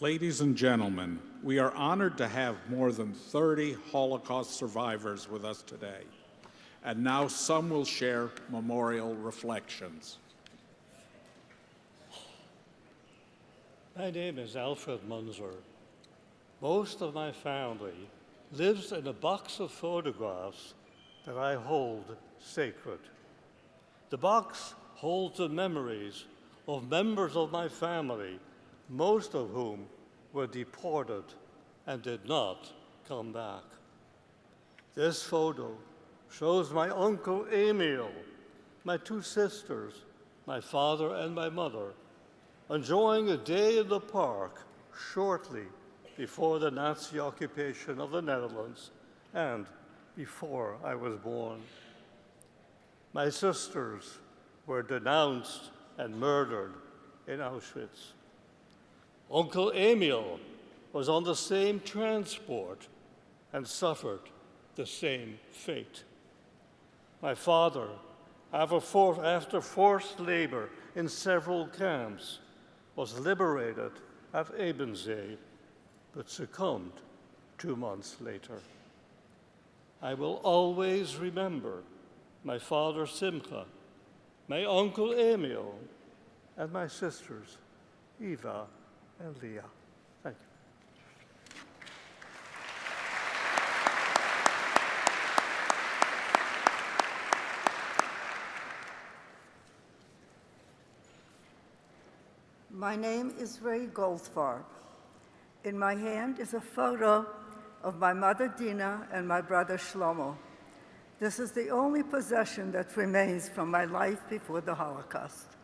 Ladies and gentlemen, we are honored to have more than 30 Holocaust survivors with us today. And now some will share memorial reflections. My name is Alfred Munzer. Most of my family lives in a box of photographs that I hold sacred. The box holds the memories of members of my family, most of whom were deported and did not come back. This photo shows my uncle Emil, my two sisters, my father and my mother, enjoying a day in the park shortly before the Nazi occupation of the Netherlands and before I was born. My sisters were denounced and murdered in Auschwitz. Uncle Emil was on the same transport and suffered the same fate. My father, after forced labor in several camps, was liberated at Eizenstat, but succumbed 2 months later. I will always remember my father Simcha, my uncle Emil, and my sisters Eva and Leah. Thank you. My name is Ray Goldfarb. In my hand is a photo of my mother Dina and my brother Shlomo. This is the only possession that remains from my life before the Holocaust.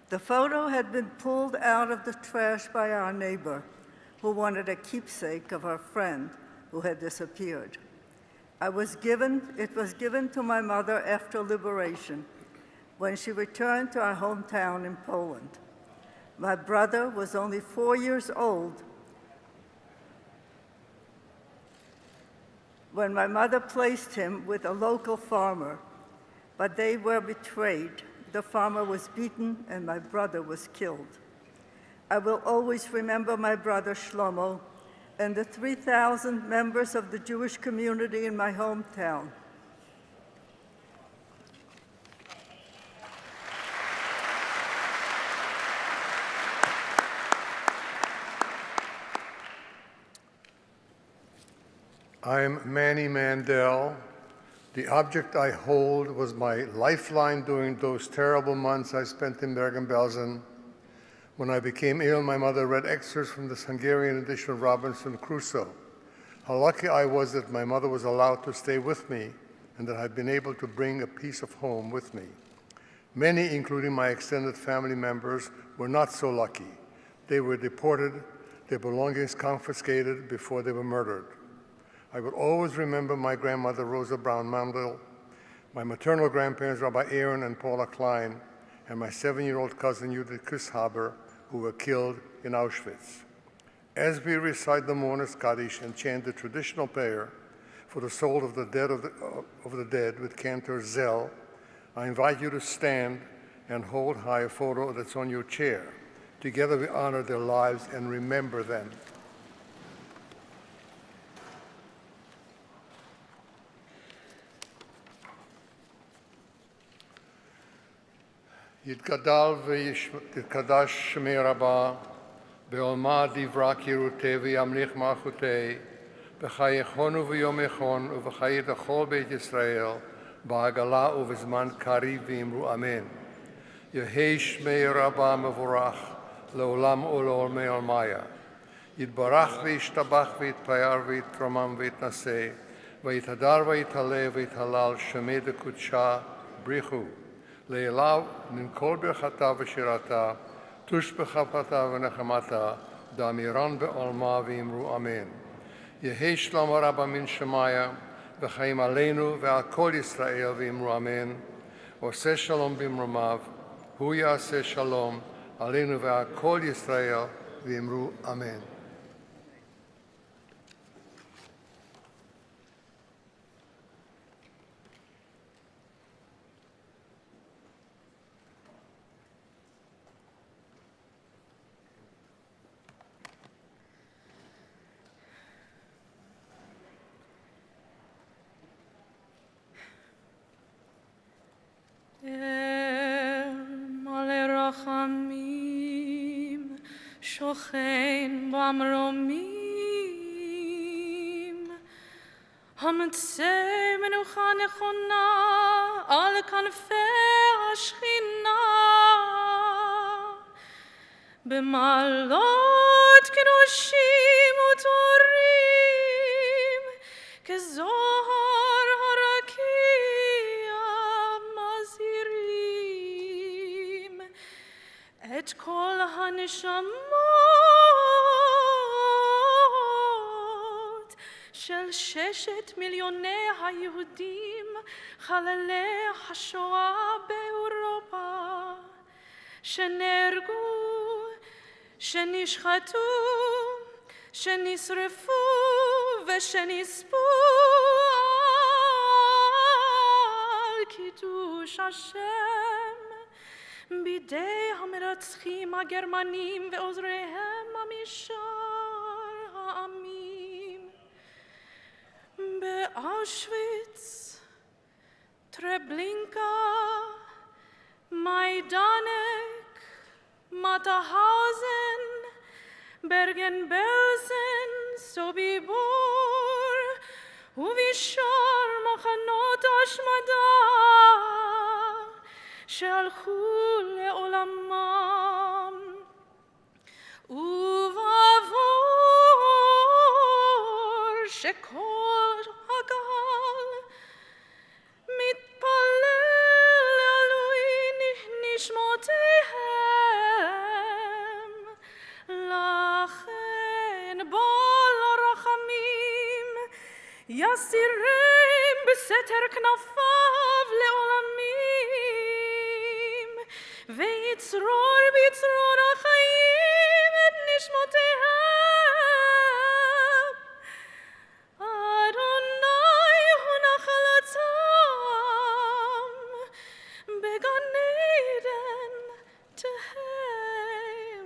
The photo had been pulled out of the trash by our neighbor, who wanted a keepsake of our friend who had disappeared. It was given to my mother after liberation, when she returned to our hometown in Poland. My brother was only 4 years old when my mother placed him with a local farmer, but they were betrayed. The farmer was beaten and my brother was killed. I will always remember my brother Shlomo and the 3,000 members of the Jewish community in my hometown. I'm Manny Mandel. The object I hold was my lifeline during those terrible months I spent in Bergen-Belsen. When I became ill, my mother read excerpts from this Hungarian edition of Robinson Crusoe. How lucky I was that my mother was allowed to stay with me and that I'd been able to bring a piece of home with me. Many, including my extended family members, were not so lucky. They were deported, their belongings confiscated before they were murdered. I will always remember my grandmother, Rosa Brown Mandel, my maternal grandparents, Rabbi Aaron and Paula Klein, and my 7-year-old cousin, Judith Küsshaber, who were killed in Auschwitz. As we recite the Mourner's Kaddish and chant the traditional prayer, for the soul of the dead with Cantor Zell, I invite you to stand and hold high a photo that's on your chair. Together we honor their lives and remember them. יתגדל ויתקדש שמי רבה, בעולמה דברה קירותי וימליך מלכותי, בחייכון וביומכון ובחיי דכל בית ישראל, בעגלה ובזמן קריב ואמרו אמן. יהי שמי רבה מבורך, לעולם ולעולמי עולמיה. יתברך וישתבח ויתפאר ויתרומם ויתנשא, ויתהדר ויתעלה ויתהלל שמי דקודשה בריחו. לעילה ננקול ברכתה ושירתה, תושבחה פרתה ונחמתה, דאמירן בעולמה ואמרו אמן. יהי שלום רבה מן שמיה, וחיים עלינו ועל כל ישראל ואמרו אמן. עושה שלום במרומיו, הוא יעשה שלום עלינו ועל כל ישראל ואמרו אמן. מלא רחמים, שוכן במרומים, המצא מנוחה נכונה על כנפי השכינה, במעלות קדושים וטהורים, כזוהר הרקיע מזהירים את כל הנשמות של 6 מיליוני היהודים חללי השואה באירופה, שנהרגו, שנשחטו, שנשרפו ושנספו על קידוש השם בידי המרצחים הגרמנים ועוזריהם משאר העמים. באושוויץ, טרבלינקה, מיידנק, מאטהאוזן, ברגן-בלזן, סוביבור ובשאר מחנות השמדה שהלכו לעולמם. ובעבור שכל הקהל מתפלל לעילוי נשמותיהם, לכן בול הרחמים יסירם בסתר כנפיו לעולמים, ויצרור בצרור החיים את נשמותיהם. אדוני הוא נחלתם, בגן עדן תהא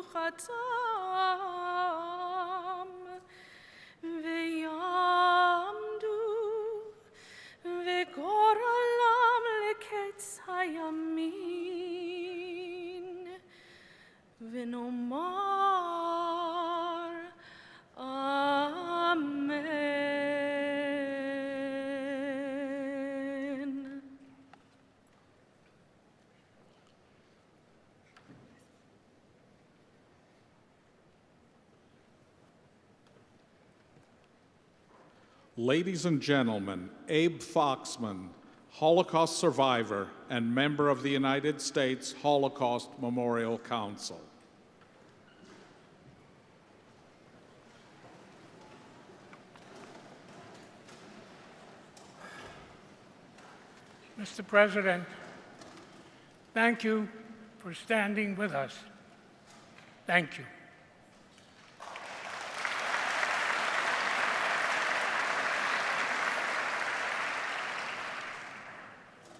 מנוחתם, ויעמדו וגורלם לקץ הימין, ונאמר אמן. Ladies and gentlemen, Abe Foxman, Holocaust survivor and member of the United States Holocaust Memorial Council. Mr. President, thank you for standing with us. Thank you.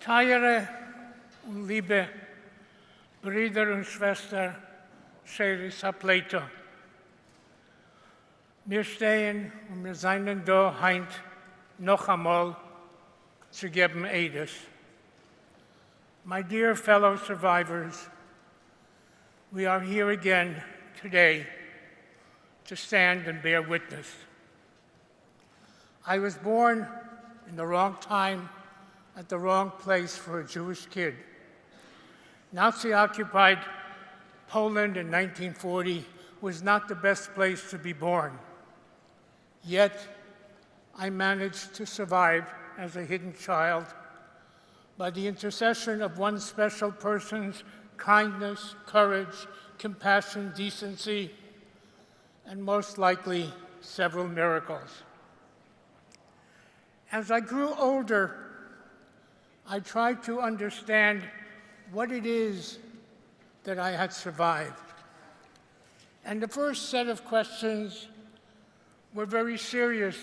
Teure und liebe Brüder und Schwestern, Cheris Hapleto. Wir stehen und wir seien da heint noch einmal zu geben Edes. My dear fellow survivors, we are here again today to stand and bear witness. I was born in the wrong time at the wrong place for a Jewish kid. Nazi-occupied Poland in 1940 was not the best place to be born. Yet, I managed to survive as a hidden child by the intercession of one special person's kindness, courage, compassion, decency, and most likely several miracles. As I grew older, I tried to understand what it is that I had survived. And the first set of questions were very serious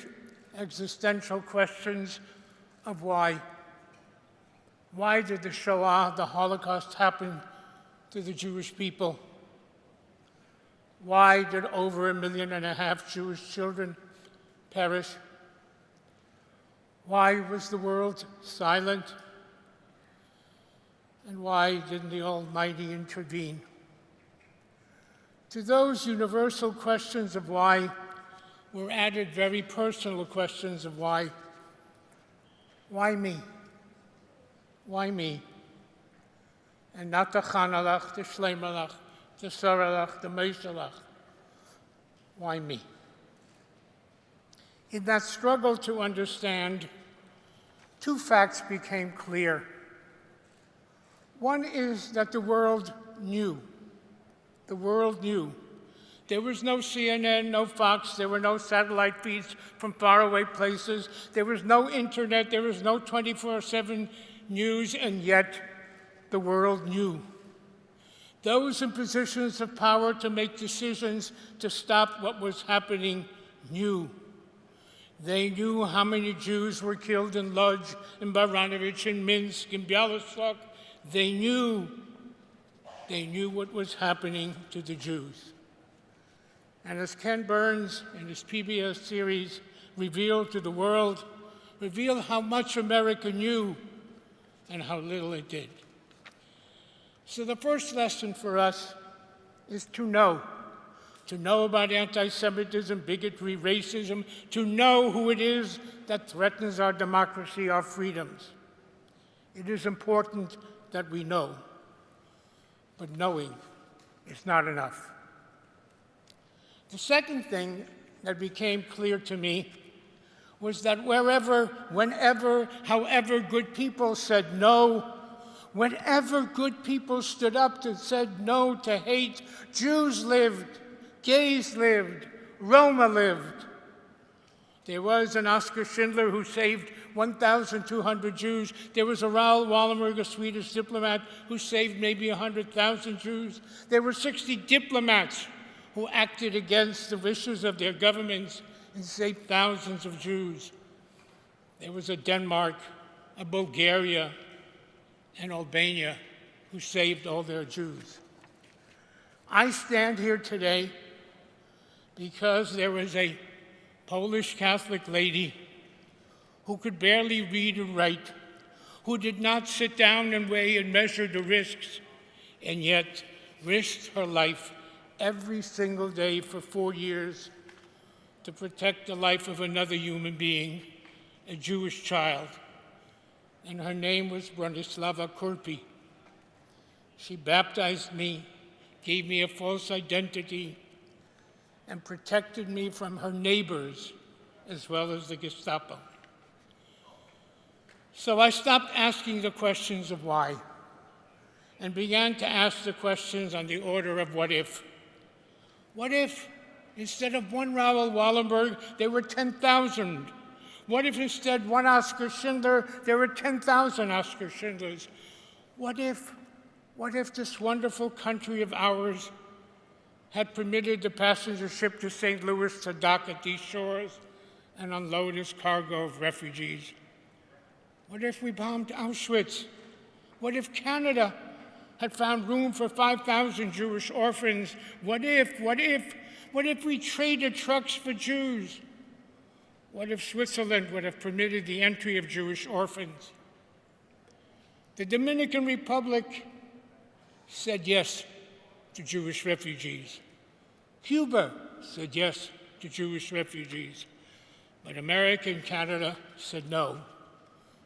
existential questions of why. Why did the Shoah, the Holocaust, happen to the Jewish people? Why did over 1.5 million Jewish children perish? Why was the world silent? And why didn't the Almighty intervene? To those universal questions of why were added very personal questions of why. Why me? Why me? And not the Chanalach, the Shleimalach, the Saralach, the Meshalach. Why me? In that struggle to understand, two facts became clear. One is that the world knew. The world knew. There was no CNN, no Fox, there were no satellite feeds from faraway places, there was no internet, there was no 24/7 news, and yet the world knew. Those in positions of power to make decisions to stop what was happening knew. They knew how many Jews were killed in Lodz, in Baranovich, in Minsk, in Bialystok. They knew what was happening to the Jews. And as Ken Burns in his PBS series revealed to the world, revealed how much America knew and how little it did. So the first lesson for us is to know about anti-Semitism, bigotry, racism, to know who it is that threatens our democracy, our freedoms. It is important that we know, but knowing is not enough. The second thing that became clear to me was that wherever, whenever, however good people said no, whenever good people stood up and said no to hate, Jews lived, gays lived, Roma lived. There was an Oskar Schindler who saved 1,200 Jews. There was a Raoul Wallenberg, a Swedish diplomat, who saved maybe 100,000 Jews. There were 60 diplomats who acted against the wishes of their governments and saved thousands of Jews. There was a Denmark, a Bulgaria, and Albania who saved all their Jews. I stand here today because there was a Polish Catholic lady who could barely read and write, who did not sit down and weigh and measure the risks, and yet risked her life every single day for 4 years to protect the life of another human being, a Jewish child. And her name was Bronislava Kurpi. She baptized me, gave me a false identity, and protected me from her neighbors as well as the Gestapo. So I stopped asking the questions of why and began to ask the questions on the order of what if. What if instead of one Raoul Wallenberg, there were 10,000? What if instead one Oskar Schindler, there were 10,000 Oskar Schindlers? What if this wonderful country of ours had permitted the passenger ship to St. Louis to dock at these shores and unload its cargo of refugees? What if we bombed Auschwitz? What if Canada had found room for 5,000 Jewish orphans? What if we traded trucks for Jews? What if Switzerland would have permitted the entry of Jewish orphans? The Dominican Republic said yes to Jewish refugees. Cuba said yes to Jewish refugees. But America and Canada said no.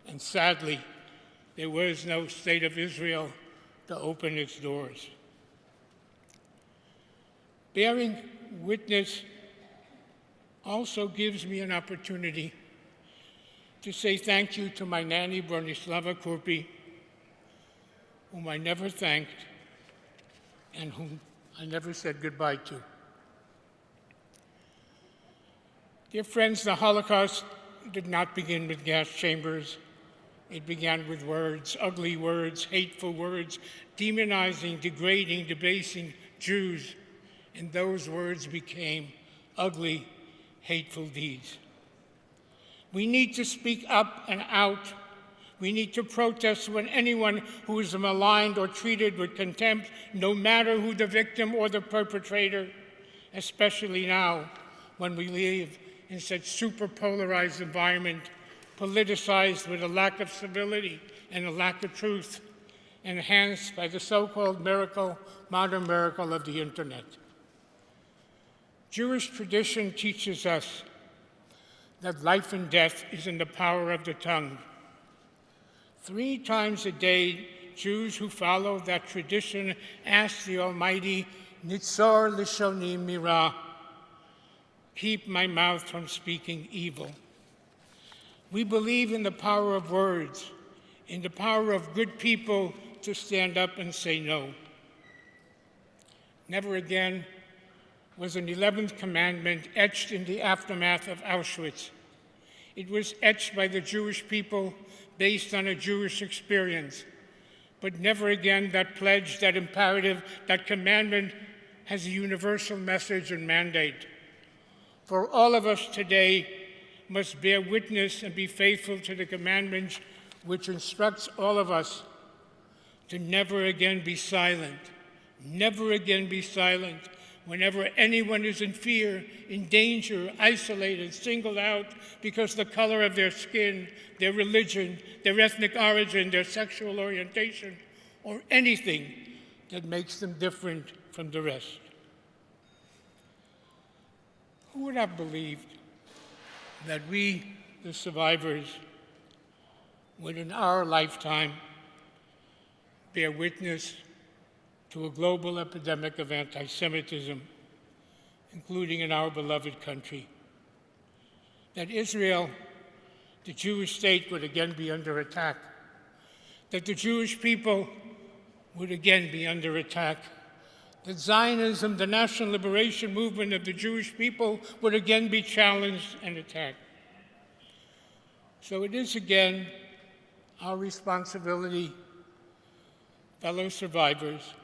And sadly, there was no state of Israel to open its doors. Bearing witness also gives me an opportunity to say thank you to my nanny, Bronislava Kurpi, whom I never thanked and whom I never said goodbye to. Dear friends, the Holocaust did not begin with gas chambers. It began with words, ugly words, hateful words, demonizing, degrading, debasing Jews. And those words became ugly, hateful deeds. We need to speak up and out. We need to protest when anyone who is maligned or treated with contempt, no matter who the victim or the perpetrator, especially now when we live in such super polarized environment, politicized with a lack of civility and a lack of truth, enhanced by the so-called miracle, modern miracle of the internet. Jewish tradition teaches us that life and death is in the power of the tongue. 3 times a day, Jews who follow that tradition ask the Almighty, Nitzor Lishoni Mira, keep my mouth from speaking evil. We believe in the power of words, in the power of good people to stand up and say no. Never again was an 11th commandment etched in the aftermath of Auschwitz. It was etched by the Jewish people based on a Jewish experience. But never again that pledge, that imperative, that commandment has a universal message and mandate. For all of us today must bear witness and be faithful to the commandment which instructs all of us to never again be silent. Never again be silent whenever anyone is in fear, in danger, isolated, singled out because of the color of their skin, their religion, their ethnic origin, their sexual orientation, or anything that makes them different from the rest. Who would have believed that we, the survivors, would in our lifetime bear witness to a global epidemic of anti-Semitism, including in our beloved country? That Israel, the Jewish state, would again be under attack. That the Jewish people would again be under attack. That Zionism, the national liberation movement of the Jewish people, would again be challenged and attacked. So it is again our responsibility, fellow survivors,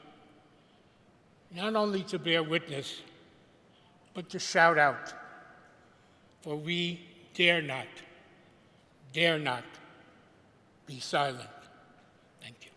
not only to bear witness, but to shout out, for we dare not be silent. Thank you.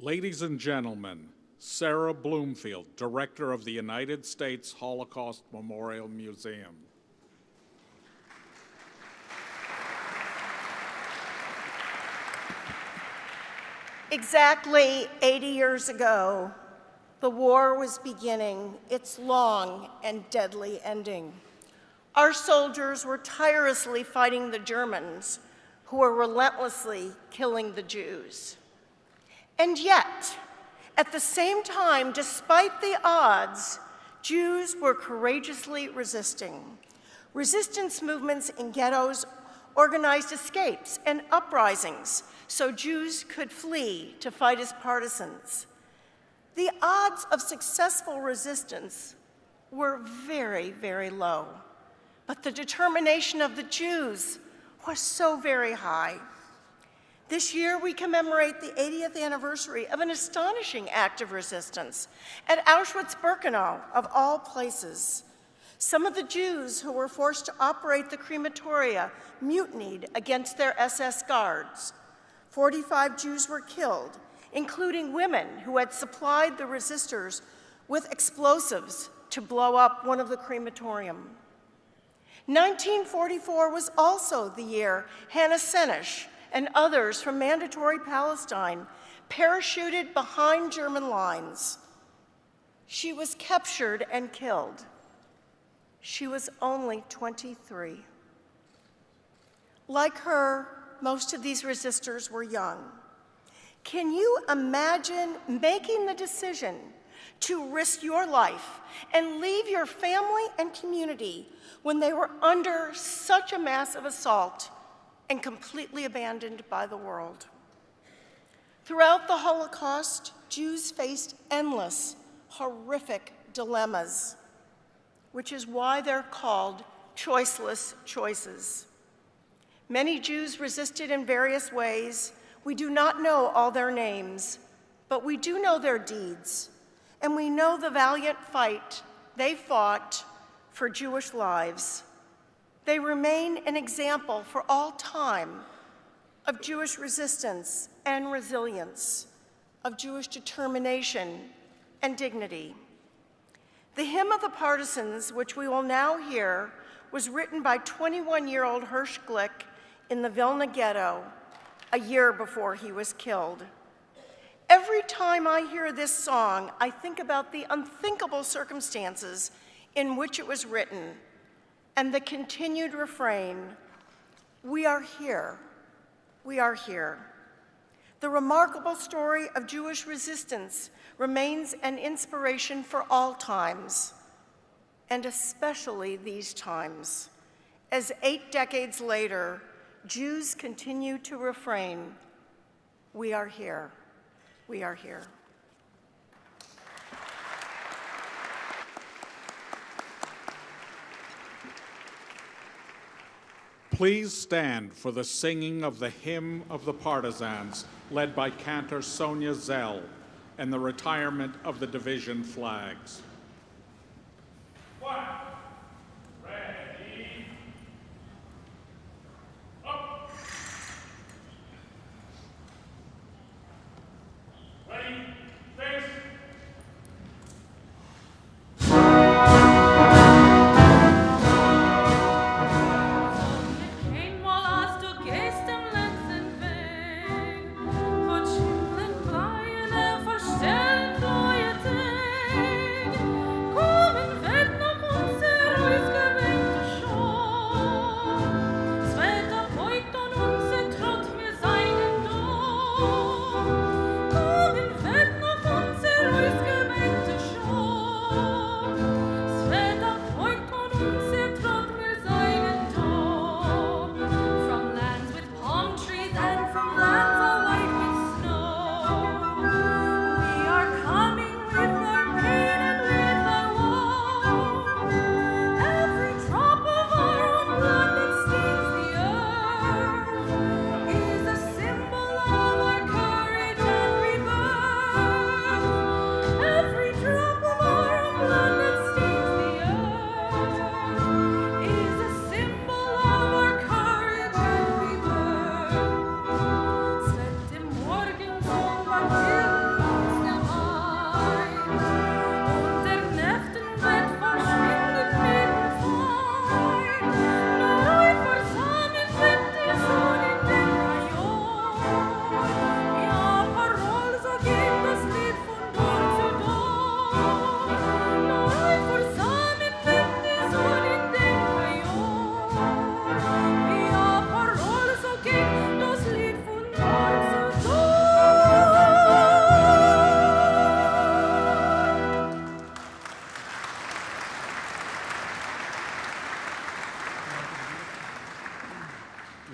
Ladies and gentlemen, Sarah Bloomfield, Director of the United States Holocaust Memorial Museum. Exactly 80 years ago, the war was beginning its long and deadly ending. Our soldiers were tirelessly fighting the Germans, who were relentlessly killing the Jews. And yet, at the same time, despite the odds, Jews were courageously resisting. Resistance movements in ghettos organized escapes and uprisings so Jews could flee to fight as partisans. The odds of successful resistance were very, very low, but the determination of the Jews was so very high. This year, we commemorate the 80th anniversary of an astonishing act of resistance at Auschwitz-Birkenau, of all places. Some of the Jews who were forced to operate the crematoria mutinied against their SS guards. 45 Jews were killed, including women who had supplied the resistors with explosives to blow up one of the crematorium. 1944 was also the year Hannah Senesh and others from Mandatory Palestine parachuted behind German lines. She was captured and killed. She was only 23. Like her, most of these resistors were young. Can you imagine making the decision to risk your life and leave your family and community when they were under such a massive assault and completely abandoned by the world? Throughout the Holocaust, Jews faced endless, horrific dilemmas, which is why they're called choiceless choices. Many Jews resisted in various ways. We do not know all their names, but we do know their deeds, and we know the valiant fight they fought for Jewish lives. They remain an example for all time of Jewish resistance and resilience, of Jewish determination and dignity. The Hymn of the Partisans, which we will now hear, was written by 21-year-old Hirsch Glick in the Vilna ghetto a year before he was killed. Every time I hear this song, I think about the unthinkable circumstances in which it was written and the continued refrain, "We are here, we are here." The remarkable story of Jewish resistance remains an inspiration for all times, and especially these times, as 8 decades later, Jews continue to refrain, "We are here, we are here." Please stand for the singing of the Hymn of the Partisans, led by cantor Sonia Zell, and the retirement of the division flags.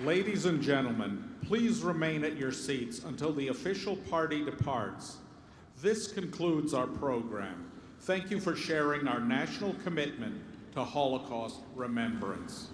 Ladies and gentlemen, please remain at your seats until the official party departs. This concludes our program. Thank you for sharing our national commitment to Holocaust remembrance.